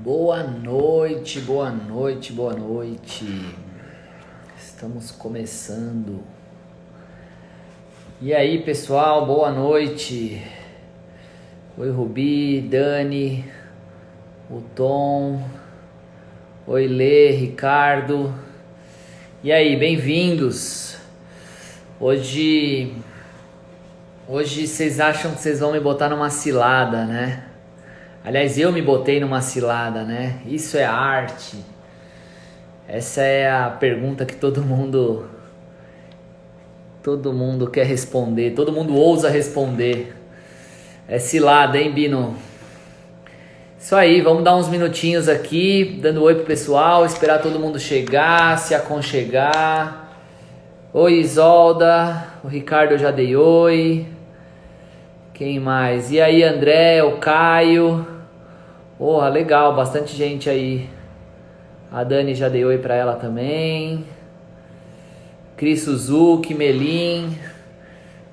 Boa noite, boa noite, boa noite. Estamos começando. E aí, pessoal, boa noite. Oi, Rubi, Dani, o Tom. Oi, Lê, Ricardo. E aí, bem-vindos. Hoje vocês acham que vocês vão me botar numa cilada, né? Aliás, eu me botei numa cilada, né? Isso é arte? Essa é a pergunta que todo mundo quer responder, todo mundo ousa responder. É cilada, hein, Bino? Isso aí, vamos dar uns minutinhos aqui, dando oi pro pessoal, esperar todo mundo chegar, se aconchegar. Oi, Isolda, o Ricardo eu já dei oi. Quem mais? E aí, André, o Caio. Porra, legal, bastante gente aí. A Dani já dei oi pra ela também. Cris Suzuki, Melim,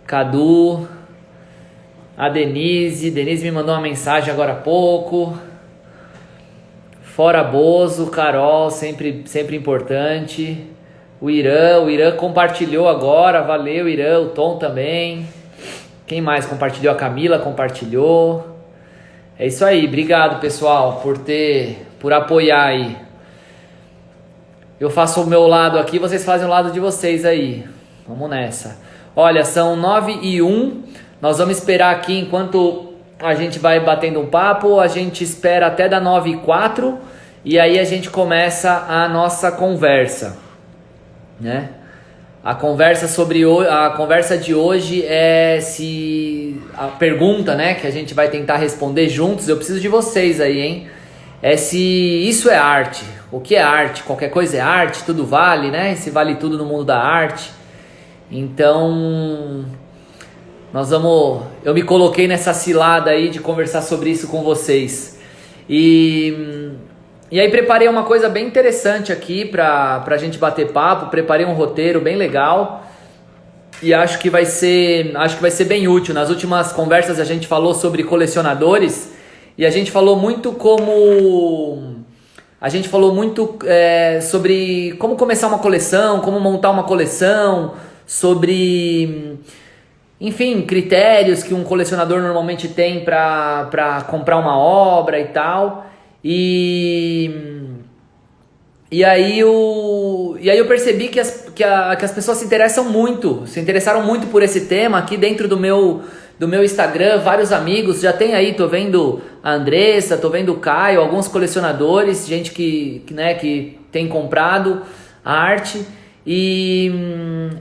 Cadu, a Denise me mandou uma mensagem agora há pouco. Fora Bozo, Carol, sempre importante. O Irã compartilhou agora, valeu Irã, o Tom também. Quem mais compartilhou? A Camila compartilhou. É isso aí, obrigado pessoal por apoiar aí. Eu faço o meu lado aqui, vocês fazem o lado de vocês aí. Vamos nessa. Olha, são 9h01, nós vamos esperar aqui enquanto a gente vai batendo um papo, a gente espera até dar 9h04 e aí a gente começa a nossa conversa, né? A conversa de hoje é a pergunta, né, que a gente vai tentar responder juntos. Eu preciso de vocês aí, hein? É se isso é arte. O que é arte? Qualquer coisa é arte, tudo vale, né? Se vale tudo no mundo da arte. Então, eu me coloquei nessa cilada aí de conversar sobre isso com vocês. E aí preparei uma coisa bem interessante aqui pra gente bater papo, preparei um roteiro bem legal e acho que vai ser bem útil. Nas últimas conversas a gente falou sobre colecionadores e a gente falou muito sobre como começar uma coleção, como montar uma coleção, sobre, enfim, critérios que um colecionador normalmente tem pra comprar uma obra e tal. E aí eu percebi que as pessoas se interessaram muito por esse tema aqui dentro do meu Instagram. Vários amigos, já tem aí, tô vendo a Andressa, tô vendo o Caio, alguns colecionadores, gente que tem comprado arte. E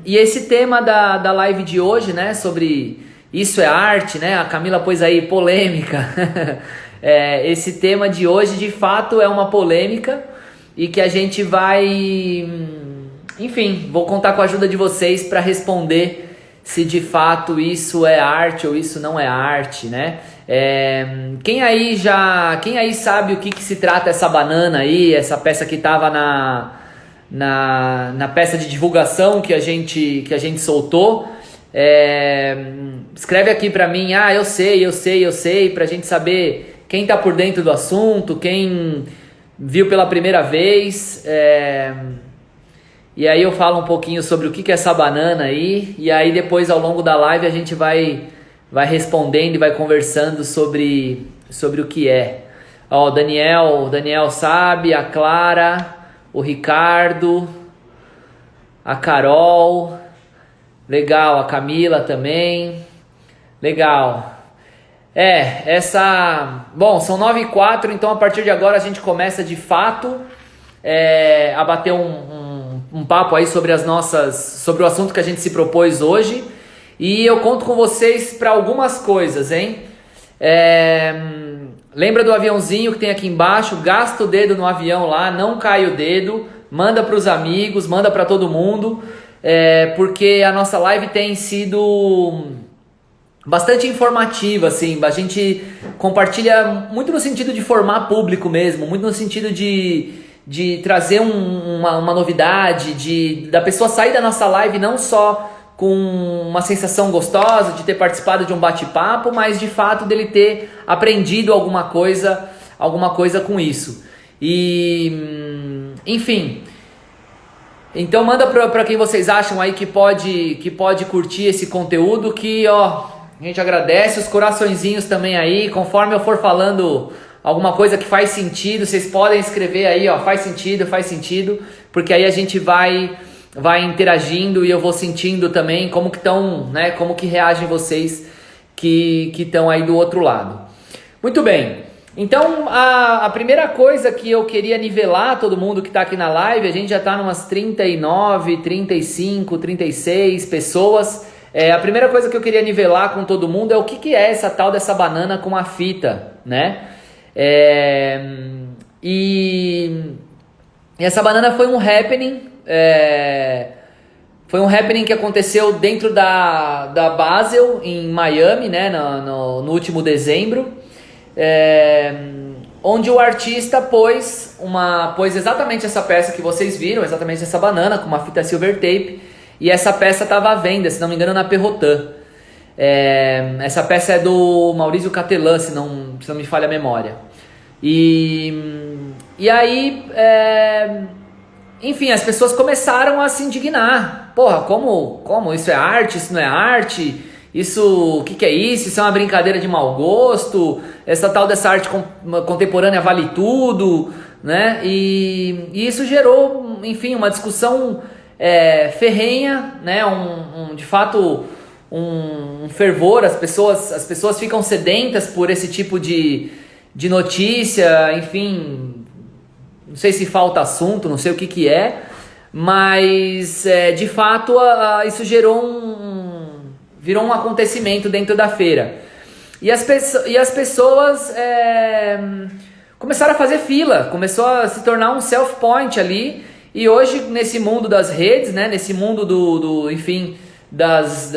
esse tema da live de hoje, né, sobre isso é arte, né, a Camila pôs aí polêmica. Esse tema de hoje de fato é uma polêmica e que a gente vai, enfim, vou contar com a ajuda de vocês para responder se de fato isso é arte ou isso não é arte, né? Quem aí sabe o que se trata essa banana aí, essa peça que estava na peça de divulgação que a gente soltou? Escreve aqui para mim, eu sei, pra gente saber quem tá por dentro do assunto, quem viu pela primeira vez. E aí eu falo um pouquinho sobre o que é essa banana aí. E aí depois ao longo da live a gente vai respondendo e vai conversando sobre o que é. Ó, o Daniel sabe, a Clara, o Ricardo, a Carol. Legal, a Camila também. Legal. Bom, são 9h04, então a partir de agora a gente começa de fato a bater um papo aí sobre o assunto que a gente se propôs hoje. E eu conto com vocês para algumas coisas, hein? Lembra do aviãozinho que tem aqui embaixo? Gasta o dedo no avião lá, não cai o dedo, manda para os amigos, manda para todo mundo, porque a nossa live tem sido bastante informativa, assim. A gente compartilha muito no sentido de formar público mesmo, muito no sentido de trazer uma novidade, da pessoa sair da nossa live não só com uma sensação gostosa de ter participado de um bate-papo, mas de fato dele ter aprendido alguma coisa alguma coisa com isso. E, enfim, então manda pra quem vocês acham aí que pode curtir esse conteúdo, que ó, a gente agradece, os coraçõezinhos também aí, conforme eu for falando alguma coisa que faz sentido, vocês podem escrever aí, ó, faz sentido, porque aí a gente vai interagindo e eu vou sentindo também como que estão, né, como que reagem vocês que estão aí do outro lado. Muito bem. Então, a primeira coisa que eu queria nivelar todo mundo que está aqui na live, a gente já está numas 39, 35, 36 pessoas. A primeira coisa que eu queria nivelar com todo mundo é o que é essa tal dessa banana com a fita, né? E essa banana foi um happening, que aconteceu dentro da Basel, em Miami, né? No último dezembro. Onde o artista pôs exatamente essa peça que vocês viram, exatamente essa banana com uma fita silver tape, e essa peça estava à venda, se não me engano, na Perrotin. Essa peça é do Maurizio Cattelan, se não me falha a memória. E aí, enfim, as pessoas começaram a se indignar. Porra, como isso é arte, isso não é arte? Isso, o que é isso? Isso é uma brincadeira de mau gosto? Essa tal dessa arte contemporânea vale tudo, né? E isso gerou, enfim, uma discussão ferrenha, né? De fato, um fervor. As pessoas ficam sedentas por esse tipo de notícia, enfim, não sei se falta assunto, não sei o que é, mas de fato isso virou um acontecimento dentro da feira. E as pessoas começaram a fazer fila, começou a se tornar um self-point ali, e hoje nesse mundo das redes, né, nesse mundo enfim, das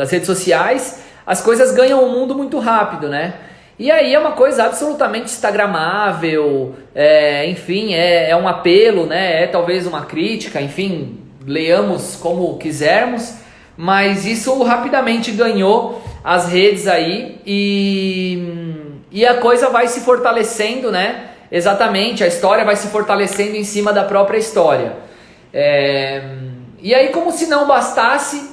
redes sociais, as coisas ganham o mundo muito rápido, né? E aí é uma coisa absolutamente instagramável, enfim, é um apelo, né? É talvez uma crítica, enfim, leiamos como quisermos, mas isso rapidamente ganhou as redes aí e a coisa vai se fortalecendo, né? Exatamente, a história vai se fortalecendo em cima da própria história. E aí, como se não bastasse,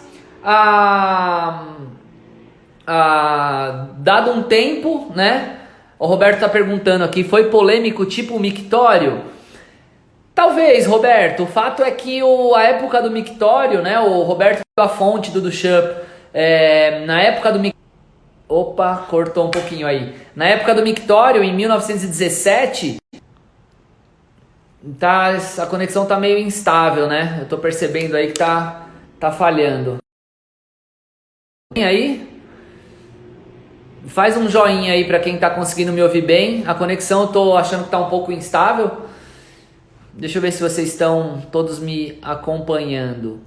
dado um tempo, né? O Roberto está perguntando aqui, foi polêmico tipo mictório? Talvez, Roberto. O fato é que a época do mictório, né? O Roberto deu a fonte do Duchamp. Na época do Opa, cortou um pouquinho aí. Na época do mictório, em 1917, a conexão tá meio instável, né? Eu tô percebendo aí que tá falhando. E aí? Faz um joinha aí para quem tá conseguindo me ouvir bem. A conexão eu tô achando que tá um pouco instável. Deixa eu ver se vocês estão todos me acompanhando.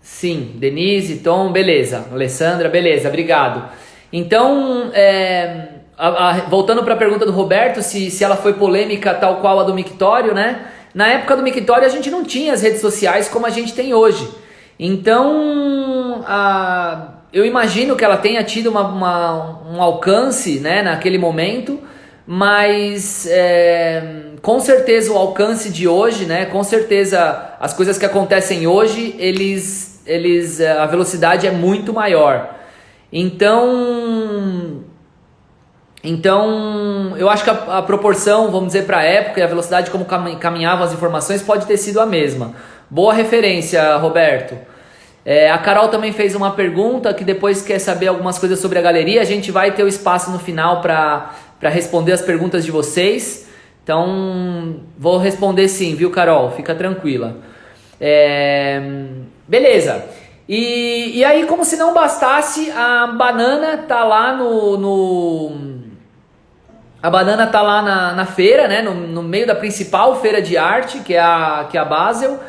Sim, Denise, Tom, beleza. Alessandra, beleza, obrigado. Então, voltando para a pergunta do Roberto, se ela foi polêmica tal qual a do mictório, né? Na época do mictório a gente não tinha as redes sociais como a gente tem hoje. Então, eu imagino que ela tenha tido um alcance, né, naquele momento, mas com certeza o alcance de hoje, né, com certeza as coisas que acontecem hoje, a velocidade é muito maior. Então eu acho que a proporção, vamos dizer, para a época e a velocidade como caminhavam as informações pode ter sido a mesma. Boa referência, Roberto. A Carol também fez uma pergunta que depois quer saber algumas coisas sobre a galeria. A gente vai ter o espaço no final para responder as perguntas de vocês. Então, vou responder sim, viu, Carol? Fica tranquila. Beleza. E aí, como se não bastasse, a banana tá lá a banana tá lá na feira, né? No meio da principal feira de arte, que é a Basel.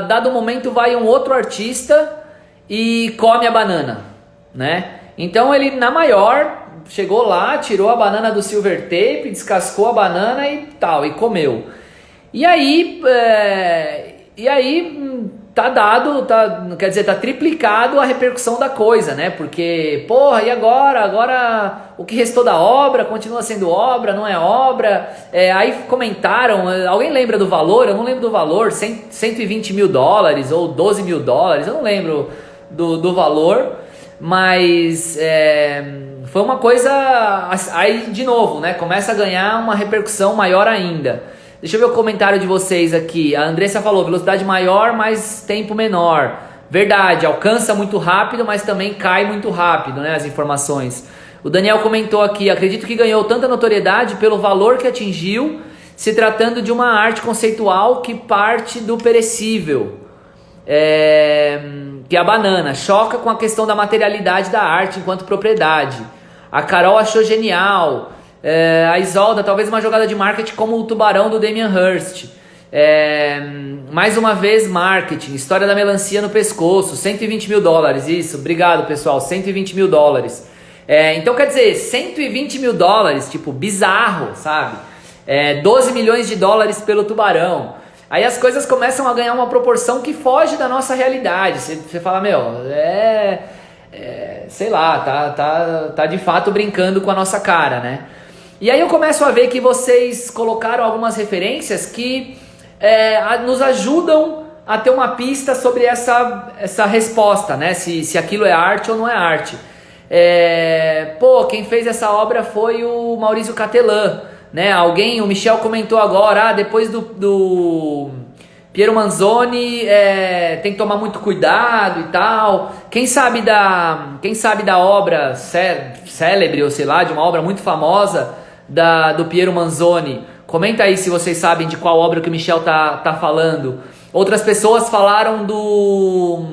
Dado o momento, vai um outro artista e come a banana, né? Então ele, na maior, chegou lá, tirou a banana do silver tape, descascou a banana e tal, e comeu. E aí tá dado, quer dizer, tá triplicado a repercussão da coisa, né? Porque, porra, e agora? Agora o que restou da obra continua sendo obra, não é obra? Aí comentaram, alguém lembra do valor? Eu não lembro do valor, 120 mil dólares ou 12 mil dólares, eu não lembro do valor, mas foi uma coisa, aí de novo, né? Começa a ganhar uma repercussão maior ainda. Deixa eu ver o comentário de vocês aqui. A Andressa falou, velocidade maior, mas tempo menor. Verdade, alcança muito rápido, mas também cai muito rápido, né, as informações. O Daniel comentou aqui, acredito que ganhou tanta notoriedade pelo valor que atingiu, se tratando de uma arte conceitual que parte do perecível, que é a banana. Choca com a questão da materialidade da arte enquanto propriedade. A Carol achou genial. A Isolda, talvez uma jogada de marketing como o tubarão do Damien Hirst. Mais uma vez marketing, história da melancia no pescoço, 120 mil dólares, isso, obrigado pessoal, 120 mil dólares. Então quer dizer, 120 mil dólares, tipo, bizarro, sabe? 12 milhões de dólares pelo tubarão. Aí as coisas começam a ganhar uma proporção que foge da nossa realidade. Você fala, meu, sei lá, tá de fato brincando com a nossa cara, né? E aí eu começo a ver que vocês colocaram algumas referências que nos ajudam a ter uma pista sobre essa resposta, né? Se aquilo é arte ou não é arte. Quem fez essa obra foi o Maurizio Cattelan, né? O Michel comentou agora, depois do Piero Manzoni, tem que tomar muito cuidado e tal. Quem sabe da obra célebre, ou sei lá, de uma obra muito famosa do Piero Manzoni. Comenta aí se vocês sabem de qual obra que o Michel tá falando. Outras pessoas falaram do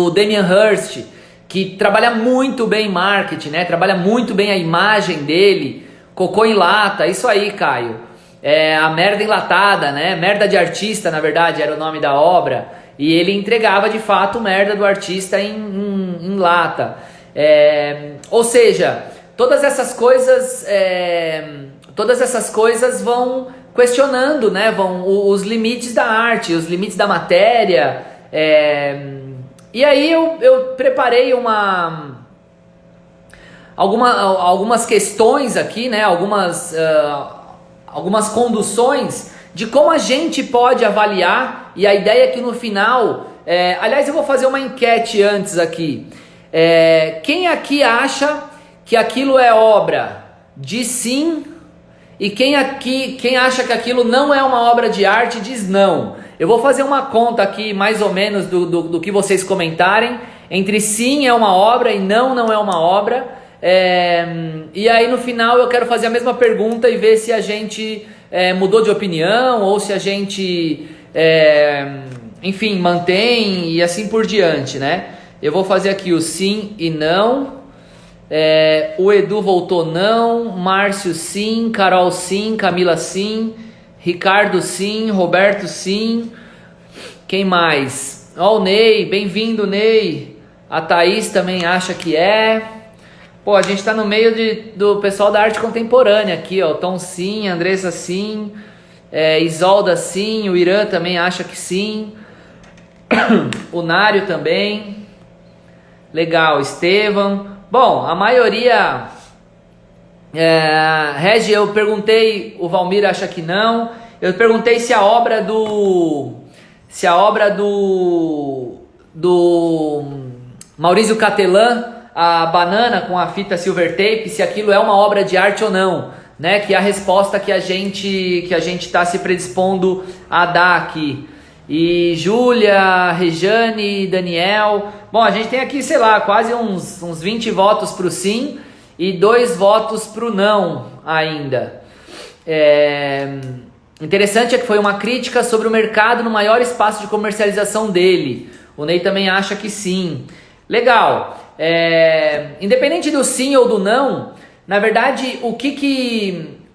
Damien Hirst, que trabalha muito bem marketing, né? Trabalha muito bem a imagem dele. Cocô em lata, isso aí, Caio. A merda enlatada, né? Merda de artista, na verdade, era o nome da obra. E ele entregava de fato merda do artista em lata. Ou seja, todas essas coisas vão questionando, né? Os limites da arte, os limites da matéria. E aí eu preparei algumas questões aqui, né? Algumas conduções de como a gente pode avaliar, e a ideia é que no final, aliás, eu vou fazer uma enquete antes aqui. Quem aqui acha que aquilo é obra diz sim, e quem acha que aquilo não é uma obra de arte diz não. Eu vou fazer uma conta aqui mais ou menos do que vocês comentarem, entre sim é uma obra e não é uma obra. E aí no final eu quero fazer a mesma pergunta e ver se a gente mudou de opinião ou se a gente enfim, mantém e assim por diante, né? Eu vou fazer aqui o sim e não. O Edu voltou não, Márcio sim, Carol sim, Camila sim, Ricardo sim, Roberto sim. Quem mais? Ó, o Ney, bem-vindo, Ney. A Thaís também acha que é. Pô, a gente tá no meio do pessoal da arte contemporânea aqui, ó. Tom sim, Andressa sim, Isolda sim, o Irã também acha que sim. O Nário também. Legal, Estevam. Bom, a maioria... Regi, eu perguntei, o Valmir acha que não. Eu perguntei se a obra do Maurizio Cattelan, a banana com a fita silver tape, se aquilo é uma obra de arte ou não, né? Que é a resposta que a gente está se predispondo a dar aqui. E Júlia, Rejane, Daniel, bom, a gente tem aqui, sei lá, quase uns 20 votos pro sim e 2 votos pro não ainda. Interessante é que foi uma crítica sobre o mercado no maior espaço de comercialização dele. O Ney também acha que sim. Legal. Independente do sim ou do não, na verdade,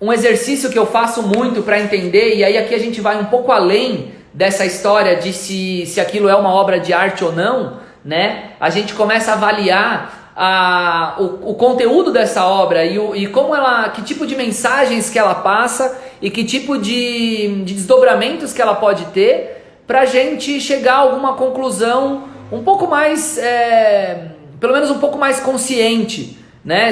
um exercício que eu faço muito para entender, e aí aqui a gente vai um pouco além dessa história de se aquilo é uma obra de arte ou não, né? A gente começa a avaliar o conteúdo dessa obra e como que tipo de mensagens que ela passa e que tipo de desdobramentos que ela pode ter para a gente chegar a alguma conclusão um pouco mais, pelo menos um pouco mais consciente, né?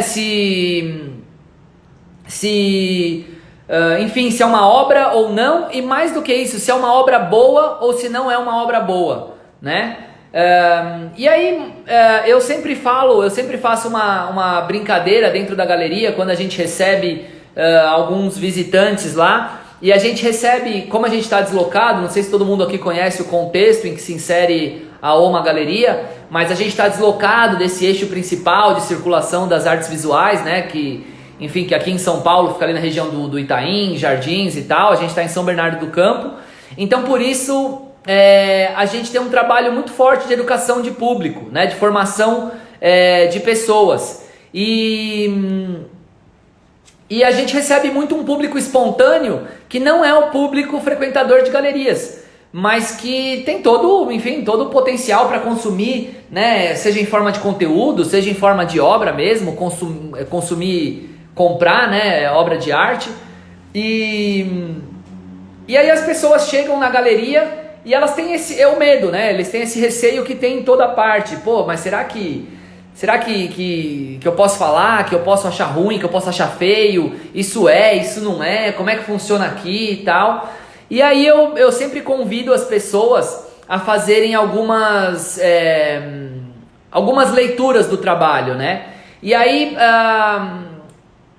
Enfim, se é uma obra ou não, e mais do que isso, se é uma obra boa ou se não é uma obra boa, né? E aí eu sempre faço uma brincadeira dentro da galeria quando a gente recebe alguns visitantes lá, e a gente recebe, como a gente está deslocado, não sei se todo mundo aqui conhece o contexto em que se insere a OMA Galeria, mas a gente está deslocado desse eixo principal de circulação das artes visuais, né, que aqui em São Paulo fica ali na região do Itaim, Jardins e tal, a gente está em São Bernardo do Campo, então por isso a gente tem um trabalho muito forte de educação de público, né, de formação de pessoas, e a gente recebe muito um público espontâneo que não é o público frequentador de galerias, mas que tem todo o potencial para consumir, né, seja em forma de conteúdo, seja em forma de obra mesmo, comprar, né, obra de arte. E aí as pessoas chegam na galeria e elas têm o medo, né? Eles têm esse receio que tem em toda parte. Pô, mas será que eu posso falar, que eu posso achar ruim, que eu posso achar feio? Isso não é? Como é que funciona aqui e tal? E aí eu sempre convido as pessoas a fazerem algumas leituras do trabalho, né? E aí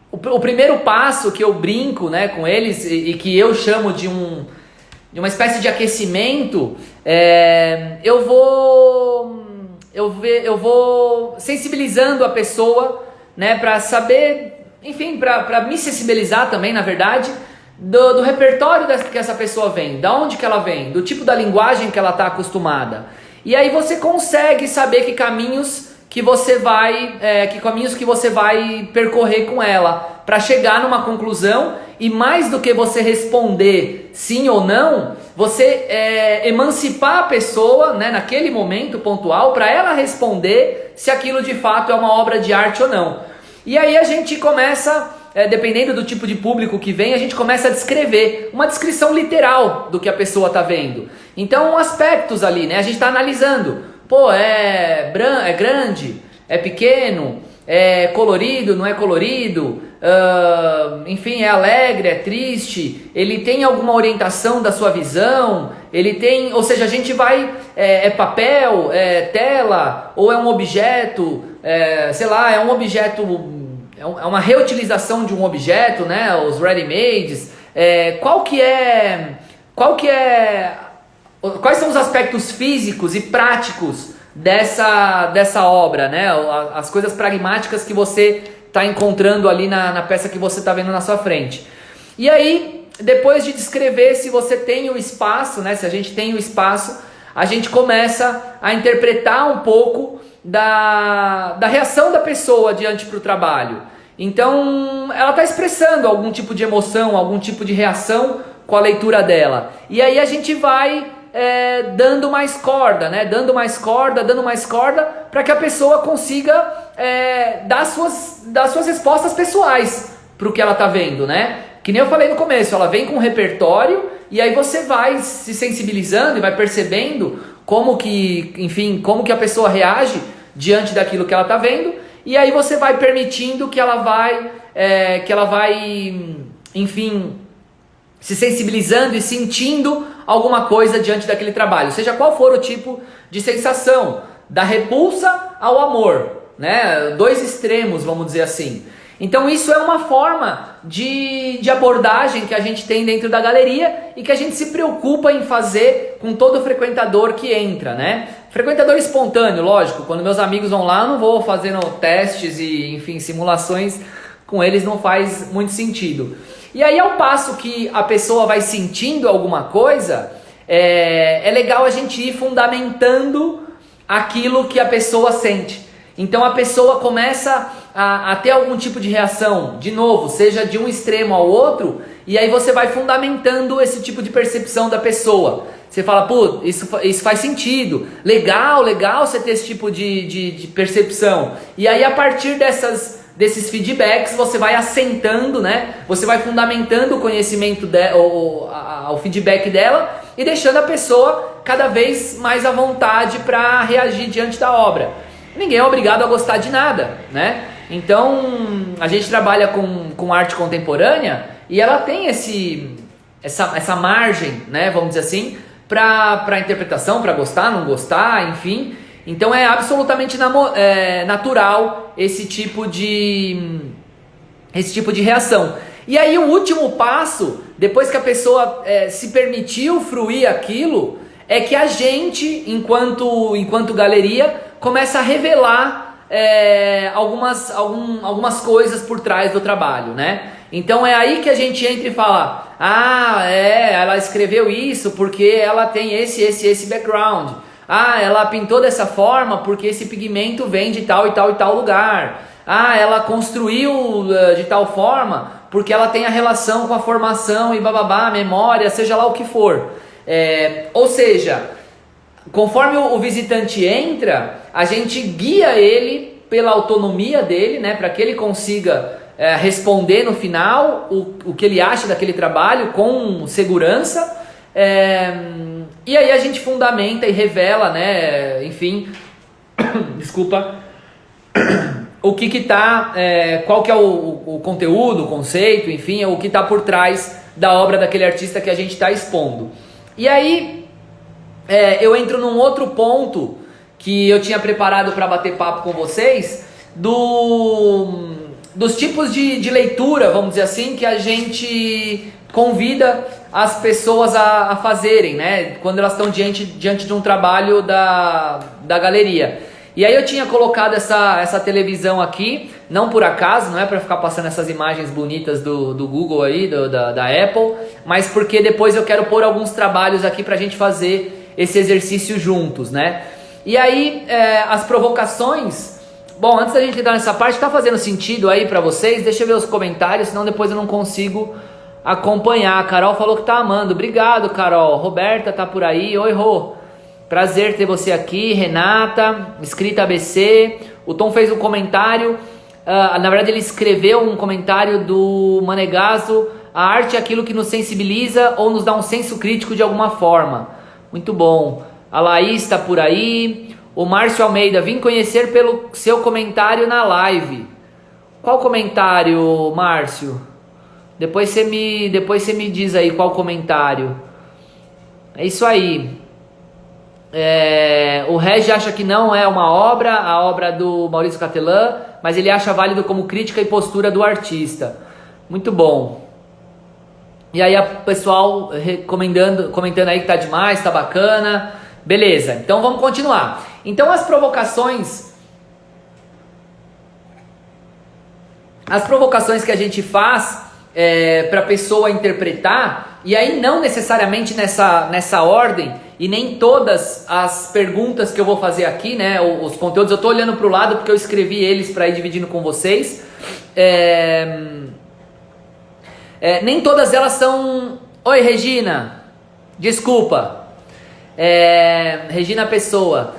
o primeiro passo que eu brinco, né, com eles e que eu chamo de uma espécie de aquecimento, eu vou sensibilizando a pessoa, né, para saber, enfim, para me sensibilizar também, na verdade, do repertório que essa pessoa vem, da onde que ela vem, do tipo da linguagem que ela está acostumada. E aí você consegue saber que caminhos que você vai percorrer com ela para chegar numa conclusão, e mais do que você responder sim ou não, você emancipar a pessoa, né, naquele momento pontual para ela responder se aquilo de fato é uma obra de arte ou não. E aí a gente começa, dependendo do tipo de público que vem, a gente começa a descrever, uma descrição literal do que a pessoa está vendo. Então aspectos ali, né, a gente está analisando, pô, é grande, é pequeno, é colorido, não é colorido, enfim, é alegre, é triste, ele tem alguma orientação da sua visão, ele tem, ou seja, a gente vai, é papel, é tela, ou é um objeto, sei lá, é um objeto, é uma reutilização de um objeto, né, os ready-mades, quais são os aspectos físicos e práticos dessa obra, né? As coisas pragmáticas que você está encontrando ali na peça que você está vendo na sua frente. E aí, depois de descrever se você tem o espaço, né? Se a gente tem o espaço, a gente começa a interpretar um pouco da reação da pessoa diante para o trabalho. Então, ela está expressando algum tipo de emoção, algum tipo de reação com a leitura dela. E aí a gente vai dando mais corda, né? Dando mais corda, para que a pessoa consiga dar suas respostas pessoais para o que ela está vendo, né? Que nem eu falei no começo, ela vem com um repertório e aí você vai se sensibilizando e vai percebendo como que a pessoa reage diante daquilo que ela está vendo, e aí você vai permitindo que ela vai, enfim, se sensibilizando e sentindo alguma coisa diante daquele trabalho, seja qual for o tipo de sensação, da repulsa ao amor, né? Dois extremos, vamos dizer assim. Então isso é uma forma de abordagem que a gente tem dentro da galeria e que a gente se preocupa em fazer com todo frequentador que entra, né? Frequentador espontâneo, lógico, quando meus amigos vão lá eu não vou fazendo testes e, enfim, simulações com eles, não faz muito sentido. E aí, ao passo que a pessoa vai sentindo alguma coisa, é legal a gente ir fundamentando aquilo que a pessoa sente. Então a pessoa começa a ter algum tipo de reação, de novo, seja de um extremo ao outro, e aí você vai fundamentando esse tipo de percepção da pessoa. Você fala, pô, isso faz sentido, legal você ter esse tipo de percepção. E aí, a partir desses feedbacks, você vai assentando, né? Você vai fundamentando o conhecimento o feedback dela, e deixando a pessoa cada vez mais à vontade para reagir diante da obra. Ninguém é obrigado a gostar de nada, né? Então, a gente trabalha com arte contemporânea e ela tem essa margem, né, vamos dizer assim, para interpretação, para gostar, não gostar, enfim. Então é absolutamente natural esse tipo de reação. E aí o último passo, depois que a pessoa se permitiu fruir aquilo, é que a gente, enquanto galeria, começa a revelar algumas coisas por trás do trabalho, né? Então é aí que a gente entra e fala, ela escreveu isso porque ela tem esse background. Ela pintou dessa forma porque esse pigmento vem de tal e tal e tal lugar. Ela construiu de tal forma porque ela tem a relação com a formação e bababá, memória, seja lá o que for. Ou seja, conforme o visitante entra, a gente guia ele pela autonomia dele, né, para que ele consiga responder no final o que ele acha daquele trabalho com segurança. E aí a gente fundamenta e revela, né, enfim, desculpa, o que tá, qual que é o conteúdo, o conceito, enfim, o que está por trás da obra daquele artista que a gente está expondo. E aí eu entro num outro ponto que eu tinha preparado para bater papo com vocês, dos tipos de leitura, vamos dizer assim, que a gente convida as pessoas a fazerem, né, quando elas estão diante de um trabalho da galeria. E aí eu tinha colocado essa televisão aqui, não por acaso, não é para ficar passando essas imagens bonitas do Google aí, da Apple, mas porque depois eu quero pôr alguns trabalhos aqui pra gente fazer esse exercício juntos, né? E aí as provocações, bom, antes da gente entrar nessa parte, tá fazendo sentido aí pra vocês? Deixa eu ver os comentários, senão depois eu não consigo acompanhar. A Carol falou que tá amando, obrigado Carol. Roberta tá por aí, oi Rô. Prazer ter você aqui, Renata, escrita ABC. O Tom fez um comentário, na verdade ele escreveu um comentário do Manegaso. A arte é aquilo que nos sensibiliza ou nos dá um senso crítico de alguma forma. Muito bom. A Laís está por aí. O Márcio Almeida, vim conhecer pelo seu comentário na live. Qual comentário, Márcio? Depois você me diz aí qual comentário. É isso aí. O Regi acha que não é uma obra, a obra do Maurício Catelan, mas ele acha válido como crítica e postura do artista. Muito bom. E aí o pessoal comentando aí que tá demais, tá bacana. Beleza, então vamos continuar. Então as provocações que a gente faz para a pessoa interpretar, e aí não necessariamente nessa ordem, e nem todas as perguntas que eu vou fazer aqui, né, os conteúdos, eu estou olhando para o lado porque eu escrevi eles para ir dividindo com vocês, nem todas elas são... Oi Regina, desculpa, Regina Pessoa,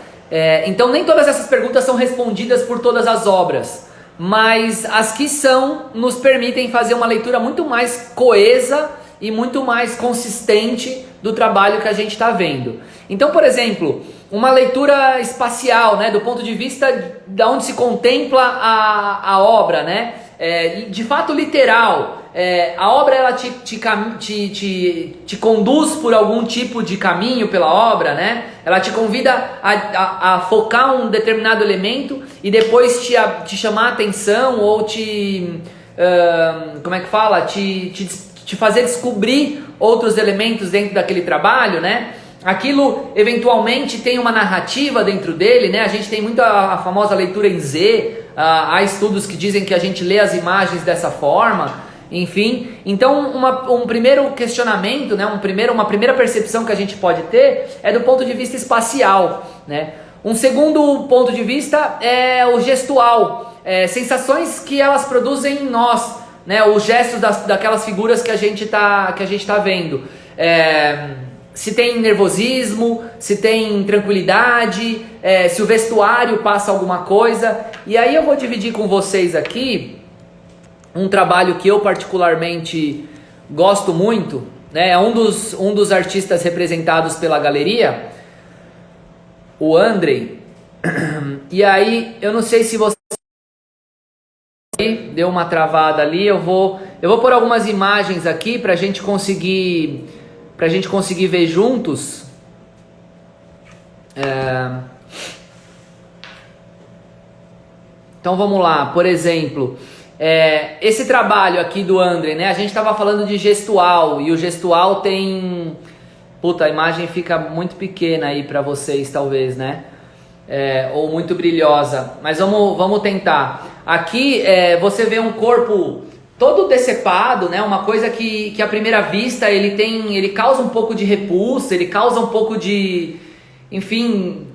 então nem todas essas perguntas são respondidas por todas as obras, mas as que são nos permitem fazer uma leitura muito mais coesa e muito mais consistente do trabalho que a gente está vendo. Então, por exemplo, uma leitura espacial, né, do ponto de vista de onde se contempla a obra, né, de fato literal. A obra ela te conduz por algum tipo de caminho pela obra, né? Ela te convida a focar um determinado elemento e depois te chamar a atenção ou como é que fala? Te fazer descobrir outros elementos dentro daquele trabalho, né? Aquilo eventualmente tem uma narrativa dentro dele, né? A gente tem muito a famosa leitura em Z, há estudos que dizem que a gente lê as imagens dessa forma, enfim. Então um primeiro questionamento, né? Uma primeira percepção que a gente pode ter é do ponto de vista espacial, né? Um segundo ponto de vista é o gestual, sensações que elas produzem em nós, né, os gestos daquelas figuras que a gente tá vendo. Se tem nervosismo, se tem tranquilidade, se o vestuário passa alguma coisa. E aí eu vou dividir com vocês aqui um trabalho que eu particularmente gosto muito, né? É um dos artistas representados pela galeria, o Andrei. E aí, eu não sei se você deu uma travada ali, eu vou pôr algumas imagens aqui pra gente conseguir ver juntos. Então vamos lá, por exemplo, esse trabalho aqui do Andrei, né? A gente estava falando de gestual, e o gestual tem... Puta, a imagem fica muito pequena aí pra vocês, talvez, né? Ou muito brilhosa, mas vamos tentar. Aqui você vê um corpo todo decepado, né? Uma coisa que à primeira vista ele causa um pouco de repulsa, ele causa um pouco de, enfim,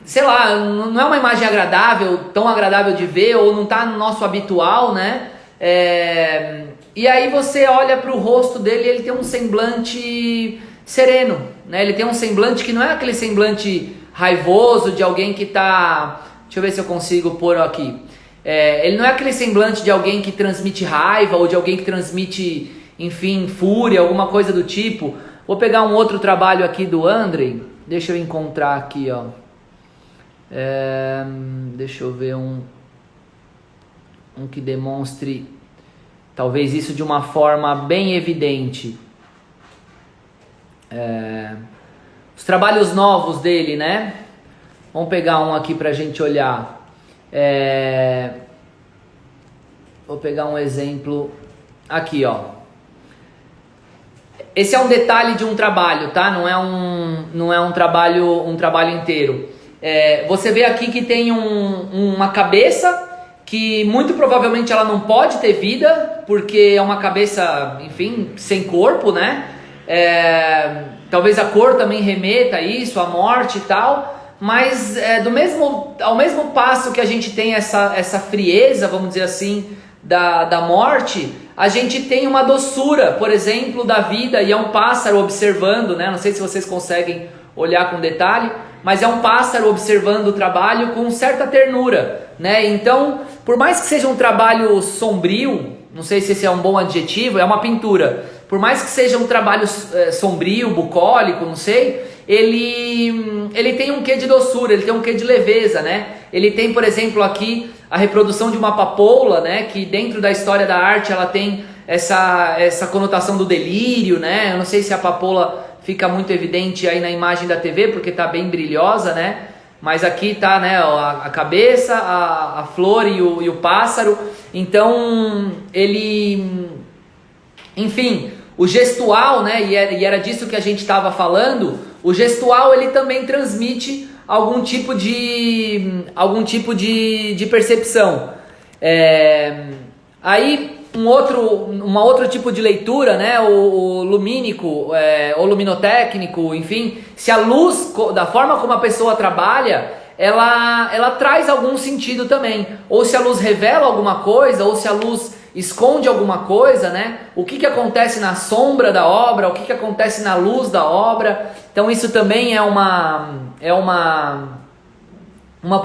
sei lá, não é uma imagem agradável, tão agradável de ver, ou não está no nosso habitual, né? E aí você olha para o rosto dele, ele tem um semblante sereno, né? Ele tem um semblante que não é aquele semblante raivoso de alguém que tá... Deixa eu ver se eu consigo pôr aqui. Ele não é aquele semblante de alguém que transmite raiva ou de alguém que transmite, enfim, fúria, alguma coisa do tipo. Vou pegar um outro trabalho aqui do Andrei. Deixa eu encontrar aqui, ó. Deixa eu ver um que demonstre talvez isso de uma forma bem evidente. Os trabalhos novos dele, né? Vamos pegar um aqui pra gente olhar. Vou pegar um exemplo aqui, ó. Esse é um detalhe de um trabalho, tá? Não é um trabalho inteiro. Você vê aqui que tem uma cabeça que muito provavelmente ela não pode ter vida, porque é uma cabeça, enfim, sem corpo, né? Talvez a cor também remeta a isso, a morte e tal, mas ao mesmo passo que a gente tem essa frieza, vamos dizer assim, da morte, a gente tem uma doçura, por exemplo, da vida, e é um pássaro observando, né? Não sei se vocês conseguem olhar com detalhe, mas é um pássaro observando o trabalho com certa ternura, né? Então, por mais que seja um trabalho sombrio, não sei se esse é um bom adjetivo, é uma pintura. Por mais que seja um trabalho sombrio, bucólico, não sei, ele tem um quê de doçura, ele tem um quê de leveza, né? Ele tem, por exemplo, aqui a reprodução de uma papoula, né? Que dentro da história da arte ela tem essa conotação do delírio, né? Eu não sei se a papoula fica muito evidente aí na imagem da TV, porque tá bem brilhosa, né? Mas aqui tá, né, a cabeça, a flor e o pássaro. Então, enfim, o gestual, né, e era disso que a gente estava falando, o gestual ele também transmite algum tipo de percepção. Aí, um outro tipo de leitura, né, o lumínico, ou luminotécnico, enfim, se a luz, da forma como a pessoa trabalha, ela traz algum sentido também, ou se a luz revela alguma coisa, ou se a luz esconde alguma coisa, né, o que acontece na sombra da obra, o que acontece na luz da obra. Então isso também é uma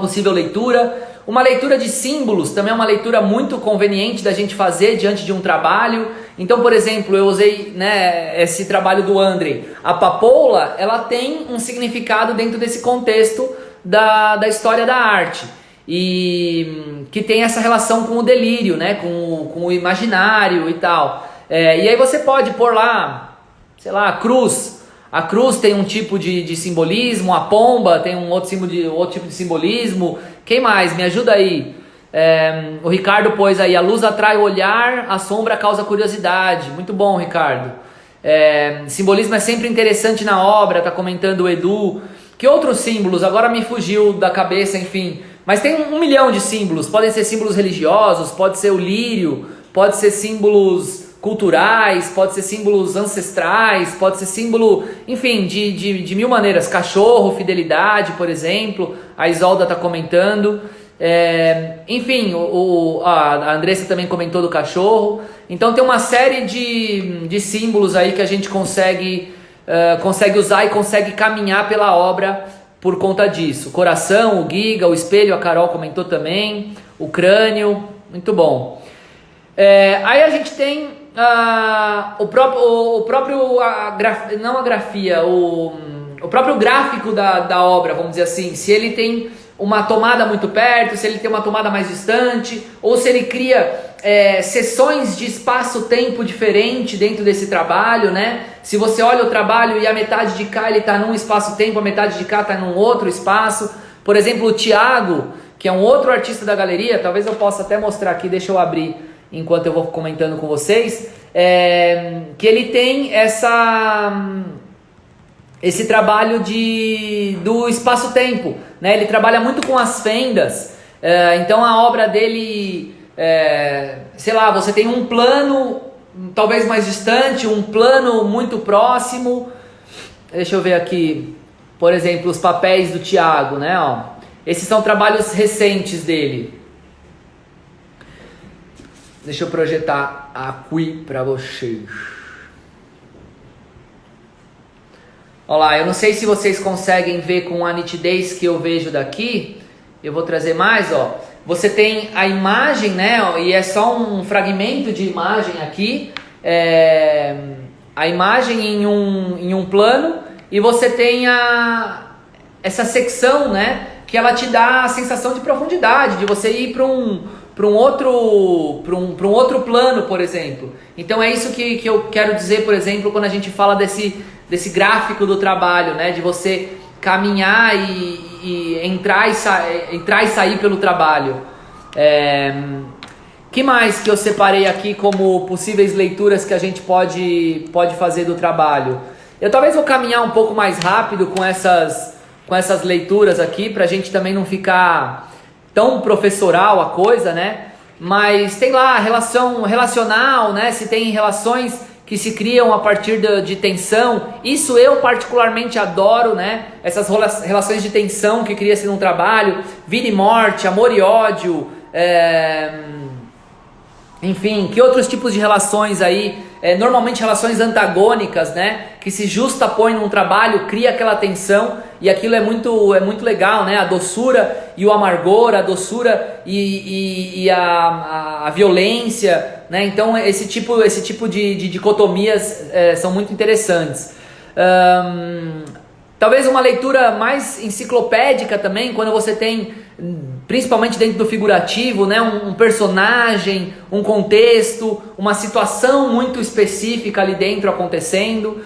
possível leitura. Uma leitura de símbolos também é uma leitura muito conveniente da gente fazer diante de um trabalho. Então, por exemplo, eu usei, né, esse trabalho do Andrei. A papoula, ela tem um significado dentro desse contexto da história da arte. E que tem essa relação com o delírio, né, com o imaginário e tal. E aí você pode pôr lá, sei lá, a cruz. A cruz tem um tipo de simbolismo, a pomba tem outro tipo de simbolismo. Quem mais? Me ajuda aí. O Ricardo pôs aí, a luz atrai o olhar, a sombra causa curiosidade. Muito bom, Ricardo. Simbolismo é sempre interessante na obra, tá comentando o Edu. Que outros símbolos? Agora me fugiu da cabeça, enfim. Mas tem 1 milhão de símbolos. Podem ser símbolos religiosos, pode ser o lírio, pode ser símbolos culturais, pode ser símbolos ancestrais, pode ser símbolo, enfim, de mil maneiras. Cachorro, fidelidade, por exemplo, a Isolda está comentando. Enfim, a Andressa também comentou do cachorro. Então tem uma série de símbolos aí que a gente consegue usar e consegue caminhar pela obra por conta disso. Coração, o Giga, o espelho, a Carol comentou também, o crânio, muito bom. Aí a gente tem o próprio não a grafia, o próprio gráfico da obra, vamos dizer assim, se ele tem uma tomada muito perto, se ele tem uma tomada mais distante, ou se ele cria seções de espaço-tempo diferente dentro desse trabalho, né? Se você olha o trabalho e a metade de cá ele está num espaço-tempo, a metade de cá está num outro espaço. Por exemplo, o Thiago, que é um outro artista da galeria, talvez eu possa até mostrar aqui, deixa eu abrir enquanto eu vou comentando com vocês, que ele tem esse trabalho do espaço-tempo, né? Ele trabalha muito com as fendas, então a obra dele, sei lá, você tem um plano talvez mais distante, um plano muito próximo. Deixa eu ver aqui, por exemplo, os papéis do Thiago, né? Ó, esses são trabalhos recentes dele. Deixa eu projetar aqui para vocês. Olha lá, eu não sei se vocês conseguem ver com a nitidez que eu vejo daqui. Eu vou trazer mais, ó. Você tem a imagem, né? Ó, e é só um fragmento de imagem aqui. A imagem em um plano. E você tem essa secção, né? Que ela te dá a sensação de profundidade, de você ir para um outro plano, por exemplo. Então é isso que eu quero dizer, por exemplo, quando a gente fala desse gráfico do trabalho, né? De você caminhar e entrar e sair pelo trabalho. Que mais que eu separei aqui como possíveis leituras que a gente pode fazer do trabalho? Eu talvez vou caminhar um pouco mais rápido com essas leituras aqui, pra gente também não ficar tão professoral a coisa, né? Mas tem lá relação relacional, né? Se tem relações que se criam a partir de tensão. Isso eu particularmente adoro, né? Essas relações de tensão que cria-se num trabalho. Vida e morte, amor e ódio. Enfim, que outros tipos de relações aí? Normalmente relações antagônicas, né? Que se justapõem num trabalho, cria aquela tensão. E aquilo é muito legal, né? A doçura e o amargor, a doçura e a violência, né? Então esse tipo de dicotomias são muito interessantes. Talvez uma leitura mais enciclopédica também, quando você tem, principalmente dentro do figurativo, né? Um personagem, um contexto, uma situação muito específica ali dentro acontecendo.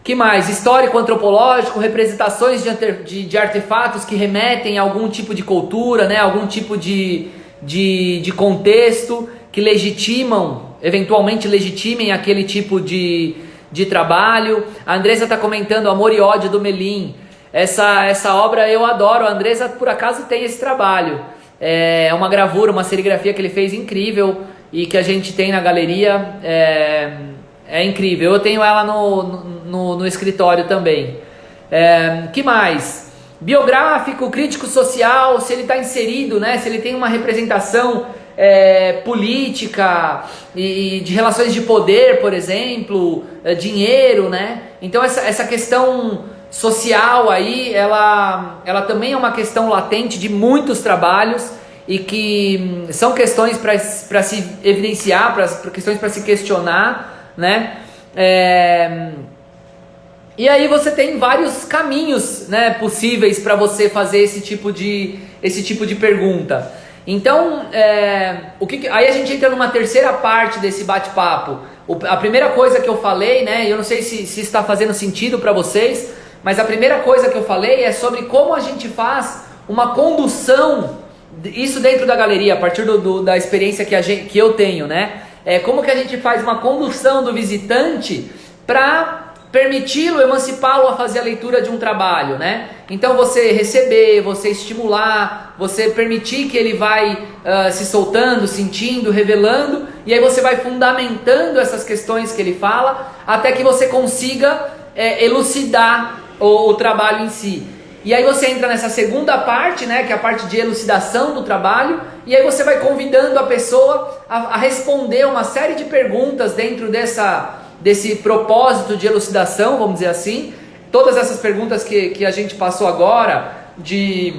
Que mais? Histórico-antropológico, representações de artefatos que remetem a algum tipo de cultura, né? Algum tipo de contexto que eventualmente legitimem aquele tipo de trabalho. A Andressa está comentando Amor e Ódio do Melim. Essa obra eu adoro. A Andressa por acaso tem esse trabalho. É uma gravura, uma serigrafia que ele fez incrível e que a gente tem na galeria. É incrível. Eu tenho ela no escritório também. Que mais? Biográfico, crítico social, se ele está inserido, né? Se ele tem uma representação política e de relações de poder, por exemplo, dinheiro, né? Então essa questão social aí, ela também é uma questão latente de muitos trabalhos e que são questões para se evidenciar, questões para se questionar, né? E aí você tem vários caminhos, né, possíveis para você fazer esse tipo de pergunta. Então, aí a gente entra numa terceira parte desse bate-papo. A primeira coisa que eu falei, né, eu não sei se está fazendo sentido para vocês, mas a primeira coisa que eu falei é sobre como a gente faz uma condução, isso dentro da galeria, a partir da experiência que eu tenho, né? Como que a gente faz uma condução do visitante para permiti-lo, emancipá-lo a fazer a leitura de um trabalho, né? Então você receber, você estimular, você permitir que ele vai se soltando, sentindo, revelando, e aí você vai fundamentando essas questões que ele fala, até que você consiga elucidar o trabalho em si. E aí você entra nessa segunda parte, né, que é a parte de elucidação do trabalho, e aí você vai convidando a pessoa a responder uma série de perguntas dentro desse propósito de elucidação, vamos dizer assim. Todas essas perguntas que a gente passou agora, de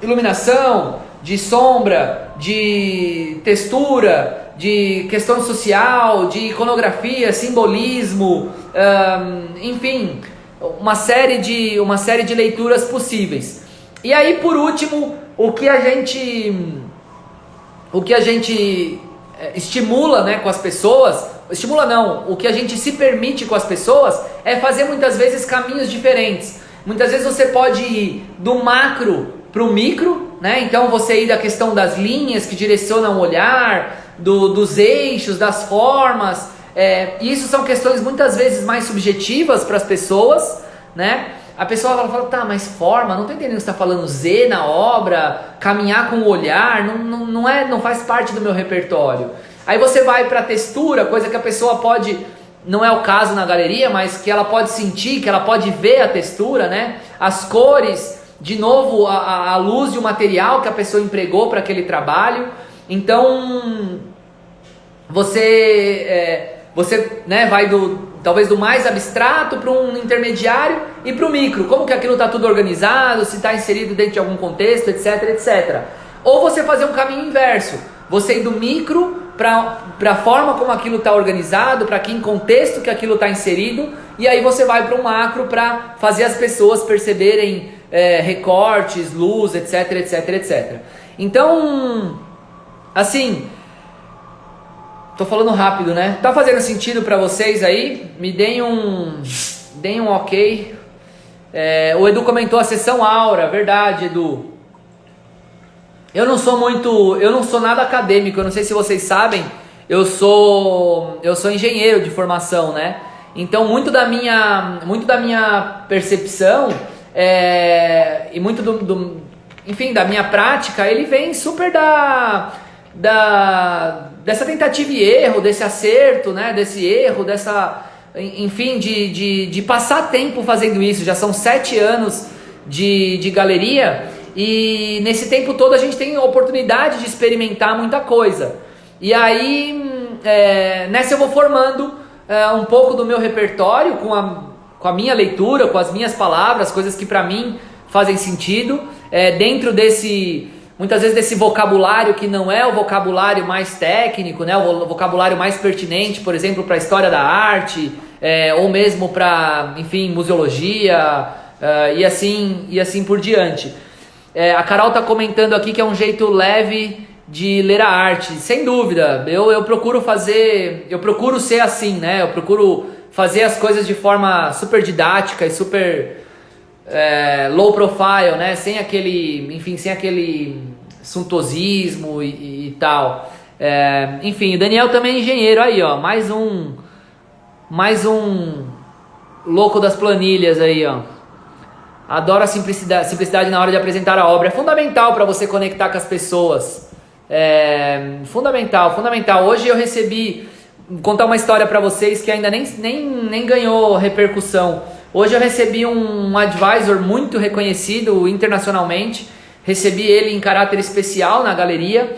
iluminação, de sombra, de textura, de questão social, de iconografia, simbolismo, enfim, uma série de leituras possíveis. E aí, por último, o que a gente estimula, né, com as pessoas, estimula não, o que a gente se permite com as pessoas é fazer muitas vezes caminhos diferentes. Muitas vezes você pode ir do macro para o micro, né? Então você ir da questão das linhas que direcionam o olhar, dos eixos, das formas, isso são questões muitas vezes mais subjetivas para as pessoas, né? A pessoa fala, tá, mas forma, não tô entendendo o que você está falando, Z na obra, caminhar com o olhar, não faz parte do meu repertório. Aí você vai para a textura, coisa que a pessoa pode, não é o caso na galeria, mas que ela pode sentir, que ela pode ver a textura, né? As cores, de novo, a luz de um material que a pessoa empregou para aquele trabalho. Então, você né, vai talvez do mais abstrato para um intermediário e para o micro. Como que aquilo está tudo organizado, se está inserido dentro de algum contexto, etc, etc. Ou você fazer um caminho inverso. Você ir do micro para a forma como aquilo está organizado, para que contexto que aquilo está inserido, e aí você vai para um macro para fazer as pessoas perceberem recortes, luz, etc, etc, etc. Então, assim, tô falando rápido, né? Tá fazendo sentido para vocês aí? Me deem um ok. O Edu comentou a sessão aura, verdade, Edu. Eu não sou nada acadêmico, eu não sei se vocês sabem, eu sou engenheiro de formação, né? Então muito da minha percepção e muito enfim, da minha prática, ele vem super dessa tentativa e erro, desse acerto, né? Desse erro, enfim, de passar tempo fazendo isso. Já são 7 anos de galeria. E nesse tempo todo a gente tem a oportunidade de experimentar muita coisa. E aí, nessa eu vou formando um pouco do meu repertório com a minha leitura, com as minhas palavras, coisas que para mim fazem sentido, dentro muitas vezes desse vocabulário que não é o vocabulário mais técnico, né? O vocabulário mais pertinente, por exemplo, para a história da arte, ou mesmo para, enfim, museologia, e assim por diante. A Carol está comentando aqui que é um jeito leve de ler a arte. Sem dúvida, eu procuro ser assim, né? Eu procuro fazer as coisas de forma super didática e super low profile, né? Sem aquele suntuosismo e tal. Enfim, o Daniel também é engenheiro aí, ó. Mais um louco das planilhas aí, ó. Adoro a simplicidade na hora de apresentar a obra. É fundamental para você conectar com as pessoas. Fundamental. Hoje eu vou contar uma história para vocês que ainda nem ganhou repercussão. Hoje eu recebi um advisor muito reconhecido internacionalmente. Recebi ele em caráter especial na galeria,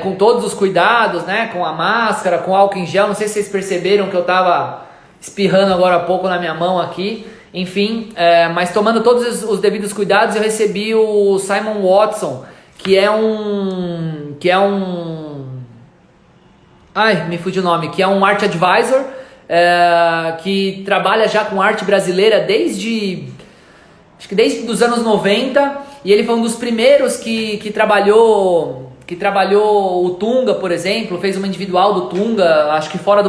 com todos os cuidados, né? Com a máscara, com álcool em gel. Não sei se vocês perceberam que eu estava espirrando agora há pouco na minha mão aqui. Enfim, mas tomando todos os devidos cuidados, eu recebi o Simon Watson, que é um me fugiu o nome, que é um art advisor, que trabalha já com arte brasileira desde os anos 90, e ele foi um dos primeiros que trabalhou o Tunga, por exemplo, fez uma individual do Tunga, acho que fora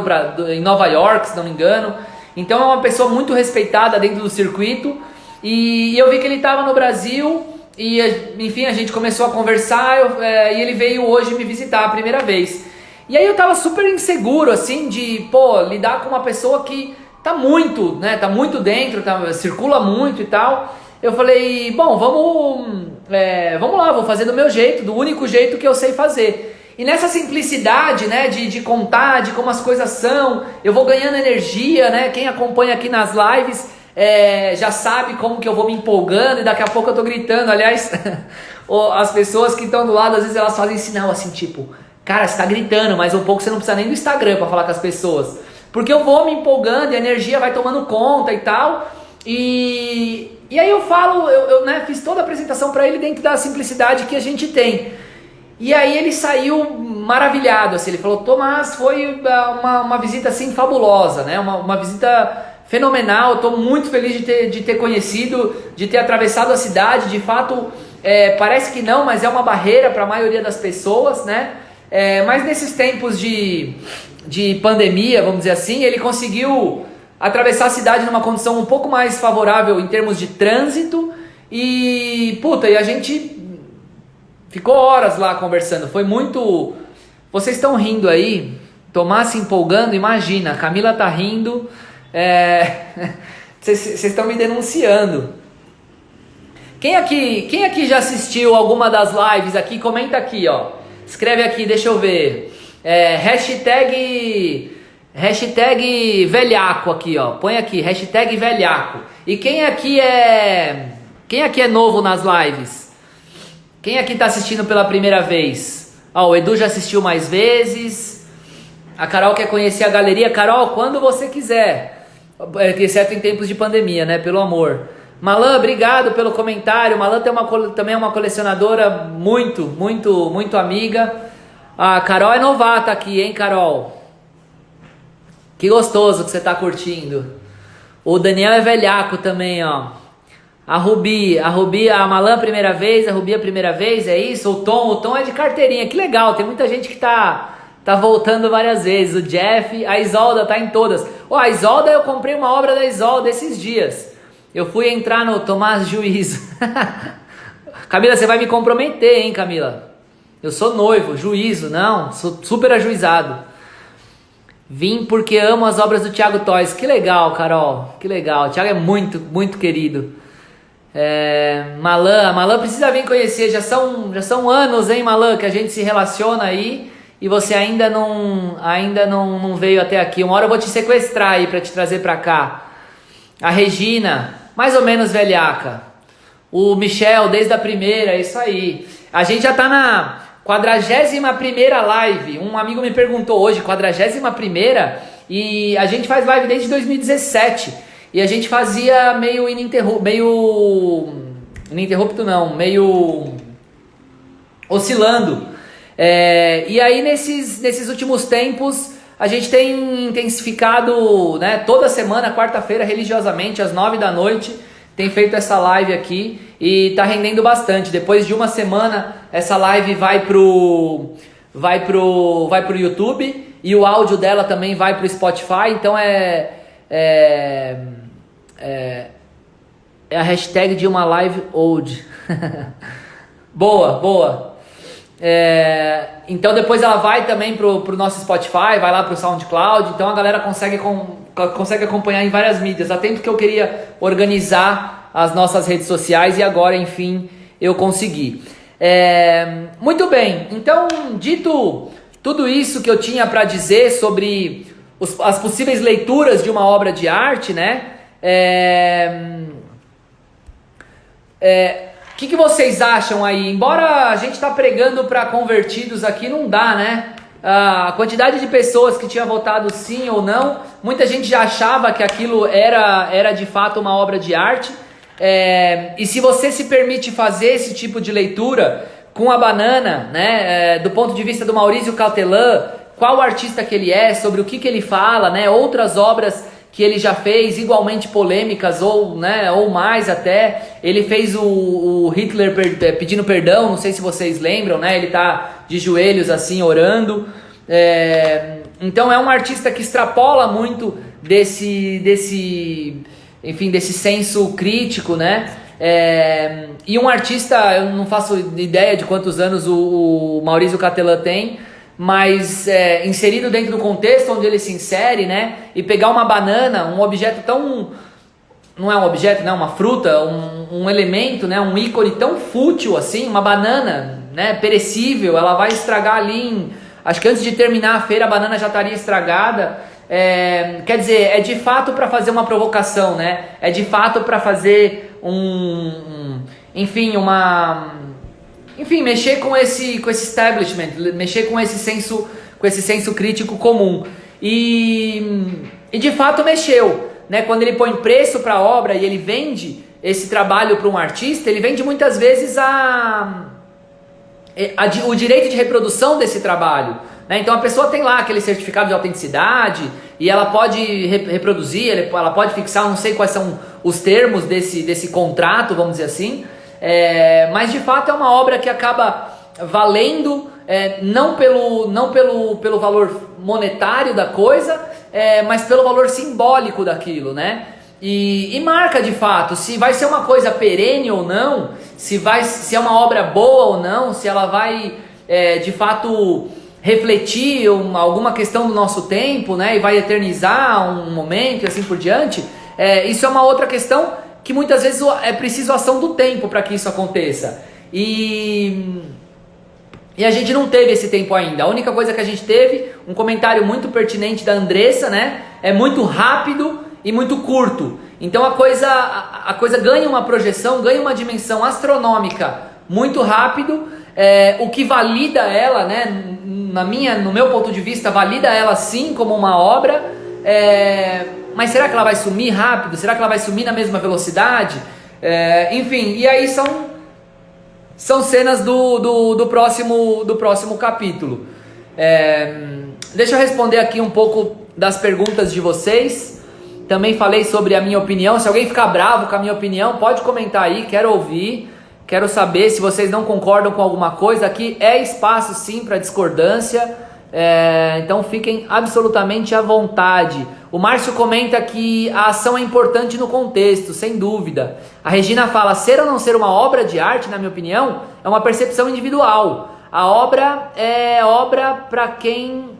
em Nova York, se não me engano. Então é uma pessoa muito respeitada dentro do circuito, e eu vi que ele estava no Brasil, e enfim, a gente começou a conversar, e ele veio hoje me visitar a primeira vez. E aí eu tava super inseguro, assim, de lidar com uma pessoa que tá muito dentro, circula muito e tal. Eu falei, bom, vamos lá, vou fazer do meu jeito, do único jeito que eu sei fazer. E nessa simplicidade, né, de contar, de como as coisas são, eu vou ganhando energia, né? Quem acompanha aqui nas lives já sabe como que eu vou me empolgando, e daqui a pouco eu tô gritando. Aliás, as pessoas que estão do lado, às vezes elas fazem sinal assim, tipo, cara, você tá gritando, mas um pouco você não precisa nem do Instagram para falar com as pessoas. Porque eu vou me empolgando e a energia vai tomando conta e tal. E aí eu falo, eu fiz toda a apresentação para ele dentro da simplicidade que a gente tem. E aí ele saiu maravilhado, assim, ele falou, Tomás, foi uma visita assim fabulosa, né? Uma visita fenomenal, estou muito feliz de ter conhecido, de ter atravessado a cidade, de fato, parece que não, mas é uma barreira para a maioria das pessoas, né? Mas nesses tempos de pandemia, vamos dizer assim, ele conseguiu atravessar a cidade numa condição um pouco mais favorável em termos de trânsito e a gente ficou horas lá conversando, foi muito... Vocês estão rindo aí, Tomás se empolgando, imagina, a Camila tá rindo, vocês estão me denunciando. Quem aqui já assistiu alguma das lives aqui? Comenta aqui, ó. Escreve aqui, deixa eu ver. Hashtag velhaco aqui, ó. Põe aqui, hashtag velhaco. E quem aqui é novo nas lives? Quem aqui tá assistindo pela primeira vez? Ó, o Edu já assistiu mais vezes. A Carol quer conhecer a galeria. Carol, quando você quiser. Exceto em tempos de pandemia, né? Pelo amor. Malan, obrigado pelo comentário. Malan também é uma colecionadora muito amiga. A Carol é novata aqui, hein, Carol? Que gostoso que você tá curtindo. O Daniel é velhaco também, ó. A Rubi, a Malan primeira vez, a Rubi a primeira vez, é isso? O Tom é de carteirinha, que legal, tem muita gente que tá voltando várias vezes. O Jeff, a Isolda tá em todas. A Isolda, eu comprei uma obra da Isolda esses dias. Eu fui entrar no Tomás Juízo. Camila, você vai me comprometer, hein, Camila? Eu sou noivo, juízo, não, sou super ajuizado. Vim porque amo as obras do Thiago Toys. Que legal, Carol, que legal. O Thiago é muito querido. Malan precisa vir conhecer. Já são anos, hein, Malan, que a gente se relaciona aí e você ainda não veio até aqui. Uma hora eu vou te sequestrar aí pra te trazer pra cá. A Regina, mais ou menos velhaca. O Michel, desde a primeira, isso aí. A gente já tá na 41ª live. Um amigo me perguntou hoje, 41ª, e a gente faz live desde 2017. E a gente fazia meio oscilando. E aí nesses últimos tempos a gente tem intensificado, né, toda semana, quarta-feira, religiosamente, às 9 da noite, tem feito essa live aqui e tá rendendo bastante. Depois de uma semana, essa live vai pro YouTube e o áudio dela também vai pro Spotify, então é a hashtag de uma live old. Boa. Então depois ela vai também pro nosso Spotify, vai lá pro SoundCloud, então a galera consegue acompanhar em várias mídias. Há tempo que eu queria organizar as nossas redes sociais e agora, enfim, eu consegui. Muito bem, então dito tudo isso que eu tinha para dizer sobre as possíveis leituras de uma obra de arte, né? O que vocês acham aí? Embora a gente tá pregando para convertidos aqui, não dá, né? A quantidade de pessoas que tinha votado sim ou não, muita gente já achava que aquilo era de fato uma obra de arte. E se você se permite fazer esse tipo de leitura com a banana, né? Do ponto de vista do Maurício Catelan, qual artista que ele é, sobre o que ele fala, né? Outras obras que ele já fez, igualmente polêmicas, ou mais até. Ele fez o Hitler pedindo perdão, não sei se vocês lembram, né? Ele tá de joelhos assim, orando. Então é um artista que extrapola muito desse senso crítico, né? E um artista, eu não faço ideia de quantos anos o Maurício Catelan tem, mas inserido dentro do contexto onde ele se insere, né? E pegar uma banana, um objeto tão... Não é um objeto, né? Uma fruta, um elemento, né? Um ícone tão fútil assim, uma banana, né? Perecível, ela vai estragar ali acho que antes de terminar a feira a banana já estaria estragada. Quer dizer, de fato para fazer uma provocação, né? É de fato para fazer mexer com esse establishment, mexer com esse senso crítico comum. E de fato mexeu, né? Quando ele põe preço para a obra e ele vende esse trabalho para um artista, ele vende muitas vezes o direito de reprodução desse trabalho, né? Então a pessoa tem lá aquele certificado de autenticidade e ela pode reproduzir, ela pode fixar, não sei quais são os termos desse contrato, vamos dizer assim, mas de fato é uma obra que acaba valendo não pelo valor monetário da coisa, mas pelo valor simbólico daquilo, né? E marca de fato se vai ser uma coisa perene ou não, se é uma obra boa ou não, se ela vai de fato refletir alguma questão do nosso tempo, né? E vai eternizar um momento e assim por diante. Isso é uma outra questão que muitas vezes é preciso ação do tempo para que isso aconteça. E a gente não teve esse tempo ainda. A única coisa que a gente teve, um comentário muito pertinente da Andressa, né? É muito rápido e muito curto. Então a coisa ganha uma projeção, ganha uma dimensão astronômica muito rápido, o que valida ela, né? No meu ponto de vista, valida ela sim como uma obra, mas será que ela vai sumir rápido? Será que ela vai sumir na mesma velocidade? Enfim, e aí são cenas do próximo capítulo. Deixa eu responder aqui um pouco das perguntas de vocês. Também falei sobre a minha opinião. Se alguém ficar bravo com a minha opinião, pode comentar aí, quero ouvir, quero saber se vocês não concordam com alguma coisa. Aqui é espaço sim para discordância, então fiquem absolutamente à vontade. O Márcio comenta que a ação é importante no contexto, sem dúvida. A Regina fala, ser ou não ser uma obra de arte, na minha opinião, é uma percepção individual. A obra é obra para quem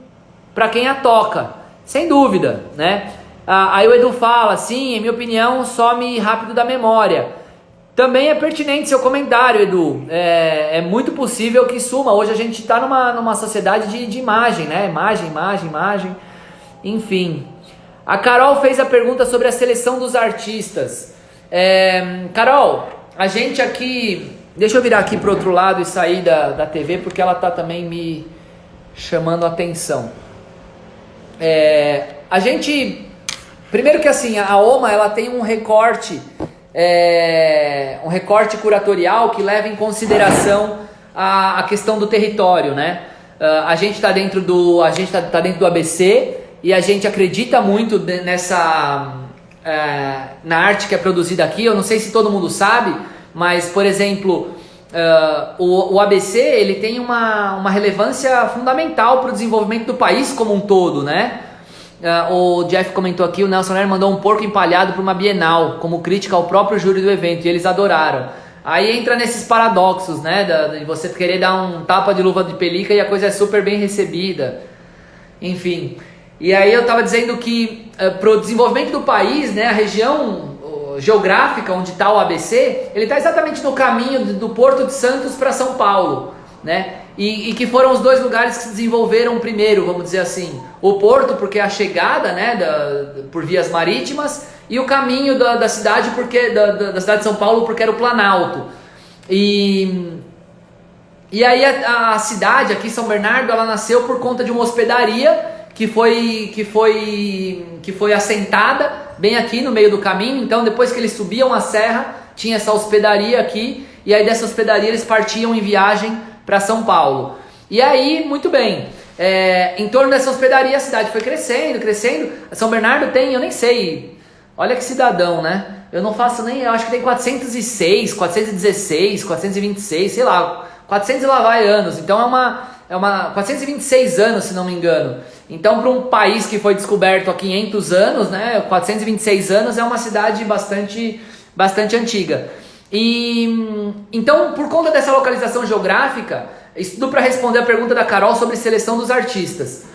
a toca, sem dúvida, né? Aí o Edu fala, sim, em minha opinião, some rápido da memória. Também é pertinente seu comentário, Edu. É muito possível que suma. Hoje a gente está numa sociedade de imagem, né? Imagem. Enfim. A Carol fez a pergunta sobre a seleção dos artistas. Carol, a gente aqui... Deixa eu virar aqui para o outro lado e sair da TV, porque ela está também me chamando a atenção. A gente... Primeiro que assim, a OMA ela tem um recorte curatorial que leva em consideração a questão do território, né? A gente está dentro do ABC e a gente acredita muito na arte que é produzida aqui. Eu não sei se todo mundo sabe, mas por exemplo, o ABC ele tem uma relevância fundamental para o desenvolvimento do país como um todo, né? O Jeff comentou aqui, o Nelson Ler mandou um porco empalhado para uma Bienal, como crítica ao próprio júri do evento, e eles adoraram. Aí entra nesses paradoxos, né, de você querer dar um tapa de luva de pelica e a coisa é super bem recebida. Enfim, e aí eu estava dizendo que para o desenvolvimento do país, né, a região geográfica onde está o ABC, ele está exatamente no caminho do Porto de Santos para São Paulo, né? E que foram os dois lugares que se desenvolveram primeiro, vamos dizer assim. O Porto, porque é a chegada, né, por vias marítimas, e o caminho da cidade, da cidade de São Paulo, porque era o Planalto. E aí a cidade, aqui São Bernardo, ela nasceu por conta de uma hospedaria que foi assentada bem aqui no meio do caminho. Então depois que eles subiam a serra, tinha essa hospedaria aqui, e aí dessa hospedaria eles partiam em viagem para São Paulo. E aí, muito bem, em torno dessa hospedaria a cidade foi crescendo. São Bernardo tem, eu nem sei, olha que cidadão, né? Eu não faço nem, eu acho que tem 406, 416, 426, sei lá, 400 e lá vai anos. Então é uma 426 anos, se não me engano. Então, para um país que foi descoberto há 500 anos, né, 426 anos é uma cidade bastante antiga. E então, por conta dessa localização geográfica, isso tudo para responder a pergunta da Carol sobre seleção dos artistas.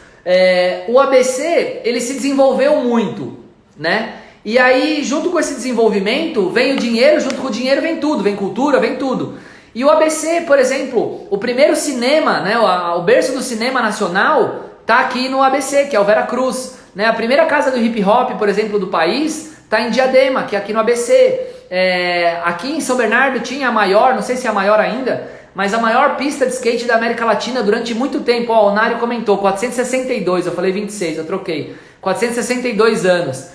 O ABC, ele se desenvolveu muito, né? E aí, junto com esse desenvolvimento, vem o dinheiro, junto com o dinheiro vem tudo, vem cultura, vem tudo. E o ABC, por exemplo, o primeiro cinema, né, o berço do cinema nacional, tá aqui no ABC, que é o Veracruz, né? A primeira casa do hip hop, por exemplo, do país, tá em Diadema, que é aqui no ABC. Aqui em São Bernardo tinha a maior, não sei se é a maior ainda, mas a maior pista de skate da América Latina durante muito tempo. O Nário comentou, 462, eu falei 26, eu troquei, 462 anos.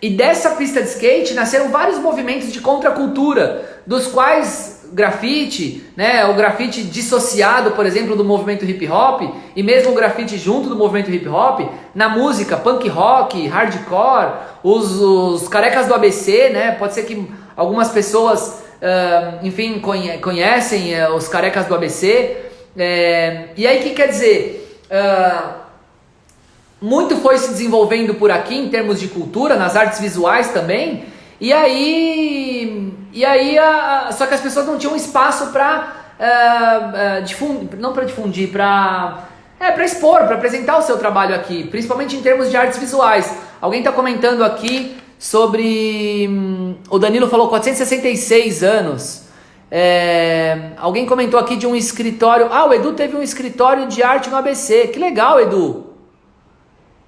E dessa pista de skate nasceram vários movimentos de contracultura, dos quais grafite, né, o grafite dissociado, por exemplo, do movimento hip hop, e mesmo o grafite junto do movimento hip hop, na música, punk rock, hardcore, os carecas do ABC, né, pode ser que algumas pessoas, enfim, conhecem os carecas do ABC, e aí o que quer dizer? Muito foi se desenvolvendo por aqui em termos de cultura, nas artes visuais também, e aí só que as pessoas não tinham espaço para difundir, não para difundir, para expor, para apresentar o seu trabalho aqui, principalmente em termos de artes visuais. Alguém está comentando aqui sobre, o Danilo falou 466 anos. Alguém comentou aqui de um escritório. O Edu teve um escritório de arte no ABC. Que legal, Edu.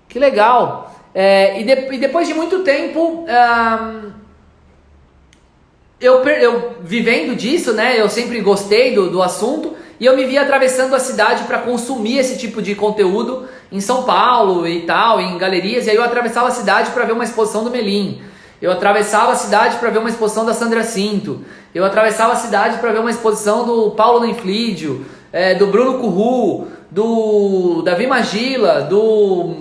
Que legal. E depois de muito tempo, eu vivendo disso, né? Eu sempre gostei do assunto e eu me via atravessando a cidade para consumir esse tipo de conteúdo em São Paulo e tal, em galerias. E aí eu atravessava a cidade para ver uma exposição do Melim. Eu atravessava a cidade para ver uma exposição da Sandra Cinto. Eu atravessava a cidade para ver uma exposição do Paulo Nenflídio, do Bruno Curru, do Davi Magila,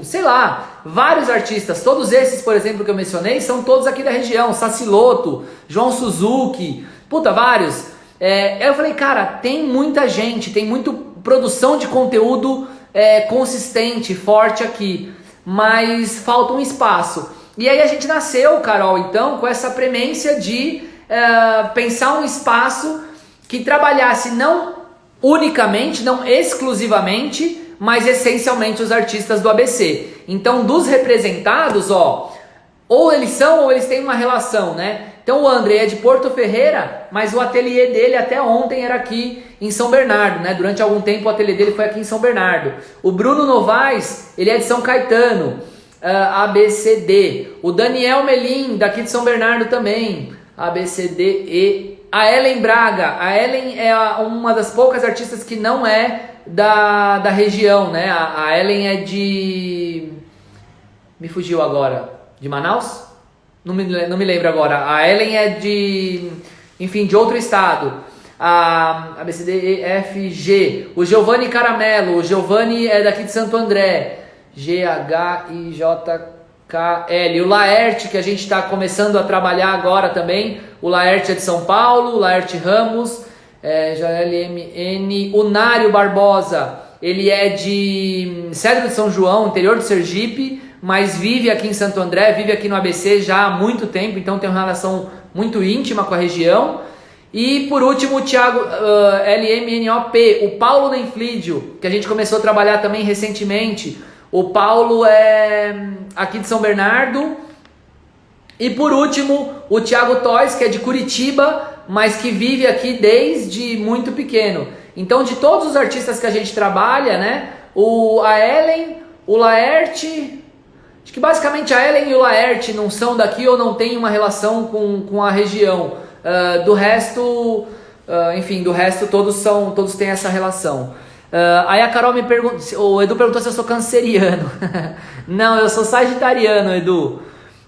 sei lá, vários artistas. Todos esses, por exemplo, que eu mencionei, são todos aqui da região. Saciloto, João Suzuki, vários. Eu falei, cara, tem muita gente, tem muita produção de conteúdo consistente, forte aqui, mas falta um espaço. E aí a gente nasceu, Carol, então, com essa premência de pensar um espaço que trabalhasse não unicamente, não exclusivamente, mas essencialmente os artistas do ABC. Então, dos representados, ou eles são ou eles têm uma relação, né? Então o André é de Porto Ferreira, mas o ateliê dele até ontem era aqui em São Bernardo, né? Durante algum tempo o ateliê dele foi aqui em São Bernardo. O Bruno Novaes, ele é de São Caetano, ABCD. O Daniel Melim, daqui de São Bernardo também, ABCDE. A Ellen Braga, a Ellen é uma das poucas artistas que não é da região, né? A Ellen é de... Me fugiu agora. De Manaus? Não me lembro agora. A Ellen é de... Enfim, de outro estado. A B, C, D, E, F, G. O Giovanni Caramelo. O Giovanni é daqui de Santo André. G, H, I, J, K, L. O Laerte, que a gente está começando a trabalhar agora também. O Laerte é de São Paulo. O Laerte Ramos. JLMN. O Nário Barbosa. Ele é de Cedro de São João, interior do Sergipe, mas vive aqui em Santo André, vive aqui no ABC já há muito tempo, então tem uma relação muito íntima com a região. E por último o Thiago, LMNOP, o Paulo Nenflídio, que a gente começou a trabalhar também recentemente. O Paulo é aqui de São Bernardo. E por último o Thiago Toys, que é de Curitiba, mas que vive aqui desde muito pequeno. Então de todos os artistas que a gente trabalha, né, a Ellen, o Laerte... Acho que basicamente a Ellen e o Laerte não são daqui ou não têm uma relação com a região. Do resto, enfim, todos têm essa relação. Aí a Carol me pergunta, o Edu perguntou se eu sou canceriano. Não, eu sou sagitariano, Edu.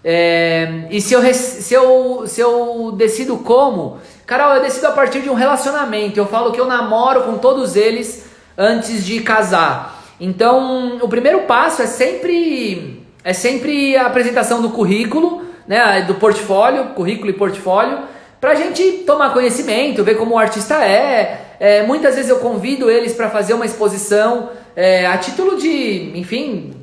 E se eu decido como? Carol, eu decido a partir de um relacionamento. Eu falo que eu namoro com todos eles antes de casar. Então, o primeiro passo é sempre a apresentação do currículo, né, do portfólio, currículo e portfólio, pra gente tomar conhecimento, ver como o artista muitas vezes eu convido eles para fazer uma exposição a título de, enfim,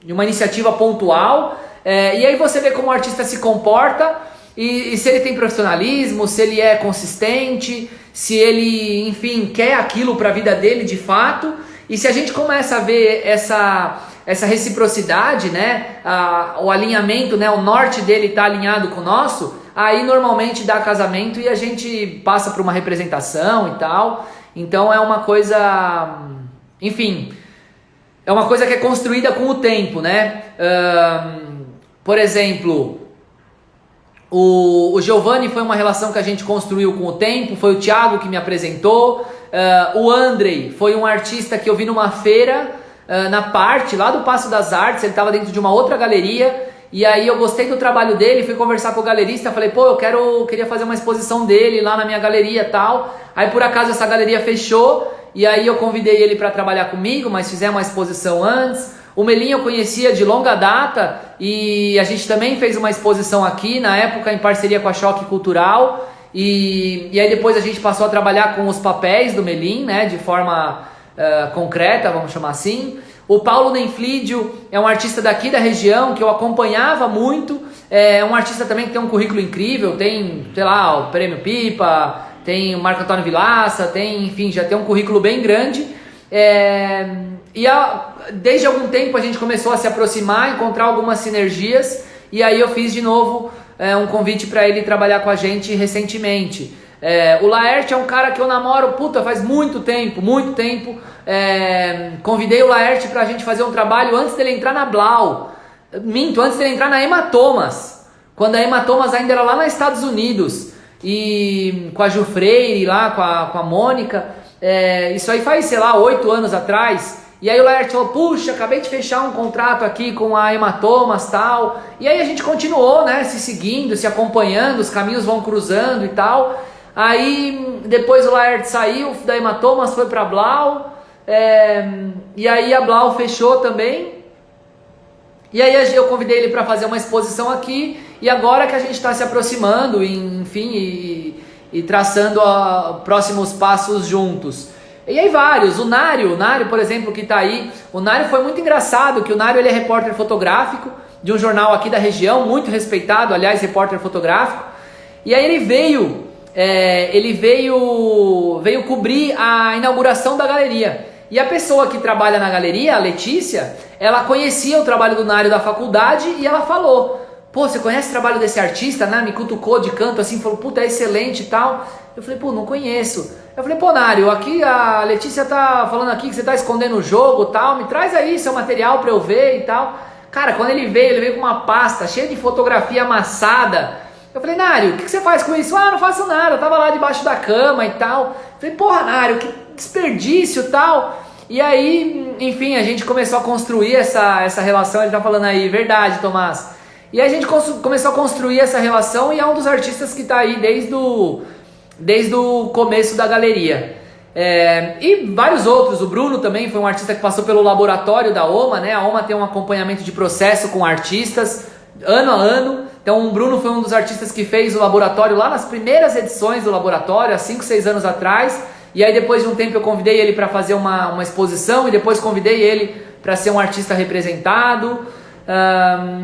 de uma iniciativa pontual, e aí você vê como o artista se comporta e se ele tem profissionalismo, se ele é consistente, se ele, enfim, quer aquilo para a vida dele de fato. E se a gente começa a ver essa reciprocidade, né, o alinhamento, né, o norte dele está alinhado com o nosso, aí normalmente dá casamento e a gente passa por uma representação e tal. Então é uma coisa, enfim, é uma coisa que é construída com o tempo, né? Por exemplo, o Giovanni foi uma relação que a gente construiu com o tempo, foi o Thiago que me apresentou. O Andrei foi um artista que eu vi numa feira, na parte lá do Paço das Artes, ele estava dentro de uma outra galeria, E aí eu gostei do trabalho dele, fui conversar com o galerista, falei, pô, queria fazer uma exposição dele lá na minha galeria e tal. Aí por acaso essa galeria fechou, e aí eu convidei ele para trabalhar comigo, mas fizemos uma exposição antes. O Melim eu conhecia de longa data, e a gente também fez uma exposição aqui, na época em parceria com a Choque Cultural. E aí depois a gente passou a trabalhar com os papéis do Melim, né, de forma concreta, vamos chamar assim. O Paulo Nenflídio é um artista daqui da região que eu acompanhava muito, é um artista também que tem um currículo incrível, tem, sei lá, o Prêmio Pipa, tem o Marco Antônio Vilaça, tem, enfim, já tem um currículo bem grande. Desde algum tempo a gente começou a se aproximar, encontrar algumas sinergias, e aí eu fiz de novo um convite para ele trabalhar com a gente recentemente. O Laerte é um cara que eu namoro, faz muito tempo. Convidei o Laerte pra gente fazer um trabalho antes dele entrar na Blau. Antes dele entrar na Hematomas. Quando a Hematomas ainda era lá nos Estados Unidos. E com a Ju Freire lá, com a Mônica. Isso aí faz, 8 anos atrás. E aí o Laerte falou, puxa, acabei de fechar um contrato aqui com a Hematomas e tal. E aí a gente continuou, né, se seguindo, se acompanhando, os caminhos vão cruzando e tal. Aí depois o Laerte saiu da Hematomas, foi pra Blau, e aí a Blau fechou também. E aí eu convidei ele para fazer uma exposição aqui, e agora que a gente está se aproximando, enfim, e traçando próximos passos juntos. E aí vários, o Nário, por exemplo, que está aí, o Nário foi muito engraçado, que o Nário ele é repórter fotográfico de um jornal aqui da região, muito respeitado, aliás, repórter fotográfico, e aí ele veio cobrir a inauguração da galeria. E a pessoa que trabalha na galeria, a Letícia, ela conhecia o trabalho do Nário da faculdade e ela falou, pô, você conhece o trabalho desse artista, né? Me cutucou de canto assim, falou, puta, é excelente e tal. Eu falei, pô, não conheço. Eu falei, pô, Nário, aqui a Letícia tá falando aqui que você tá escondendo o jogo e tal, me traz aí seu material pra eu ver e tal. Cara, quando ele veio com uma pasta cheia de fotografia amassada. Eu falei, Nário, o que você faz com isso? Ah, não faço nada, eu tava lá debaixo da cama e tal. Eu falei, porra, Nário, que desperdício e tal. E aí, enfim, a gente começou a construir essa relação, ele tá falando aí, verdade, Tomás. E aí a gente começou a construir essa relação e é um dos artistas que tá aí desde o começo da galeria. E vários outros, o Bruno também foi um artista que passou pelo laboratório da OMA, né? A OMA tem um acompanhamento de processo com artistas, ano a ano. Então o Bruno foi um dos artistas que fez o laboratório lá nas primeiras edições do laboratório, há 5, 6 anos atrás. E aí depois de um tempo eu convidei ele para fazer uma exposição e depois convidei ele para ser um artista representado.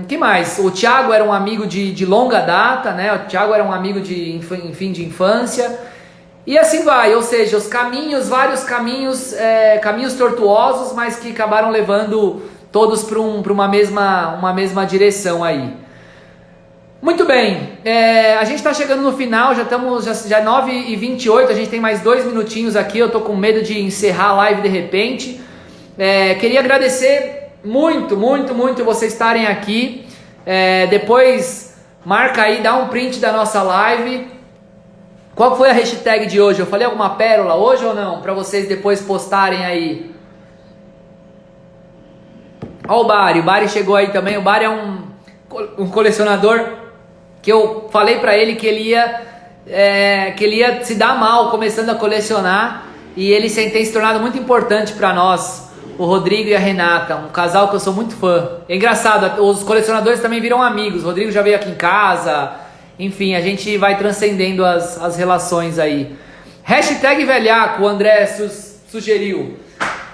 Que mais? O Thiago era um amigo de longa data, né? O Thiago era um amigo de infância. E assim vai, ou seja, os caminhos, vários caminhos, caminhos tortuosos, mas que acabaram levando todos para uma mesma direção aí. Muito bem, a gente está chegando no final, já é 9h28, a gente tem mais 2 minutinhos aqui, eu tô com medo de encerrar a live de repente. Queria agradecer muito vocês estarem aqui. Depois marca aí, dá um print da nossa live. Qual foi a hashtag de hoje? Eu falei alguma pérola hoje ou não? Para vocês depois postarem aí. Ó, o Bari chegou aí também. O Bari é um colecionador que eu falei pra ele que ele ia se dar mal começando a colecionar, e ele tem se tornado muito importante pra nós, o Rodrigo e a Renata, um casal que eu sou muito fã. É engraçado, os colecionadores também viram amigos, o Rodrigo já veio aqui em casa, enfim, a gente vai transcendendo as relações aí. Hashtag velhaco, o André sugeriu.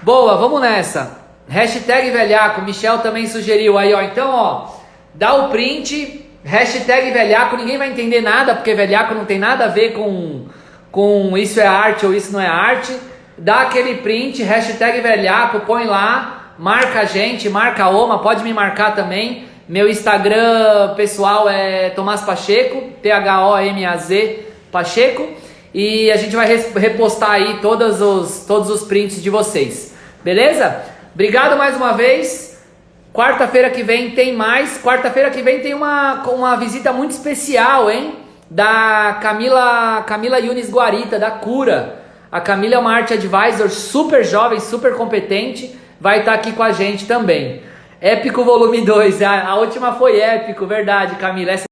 Boa, vamos nessa. Hashtag velhaco, o Michel também sugeriu aí, ó. Então, ó, dá o print, hashtag velhaco, ninguém vai entender nada, porque velhaco não tem nada a ver com isso é arte ou isso não é arte. Dá aquele print, hashtag velhaco, põe lá, marca a gente, marca a OMA, pode me marcar também. Meu Instagram pessoal é Tomás Pacheco, THOMAZ Pacheco, e a gente vai repostar aí todos os prints de vocês, beleza? Obrigado mais uma vez. Quarta-feira que vem tem mais. Quarta-feira que vem tem uma visita muito especial, hein? Da Camila Yunis Guarita, da Cura. A Camila é uma art advisor super jovem, super competente. Vai estar aqui com a gente também. Épico volume 2. A última foi épico, verdade, Camila. Essa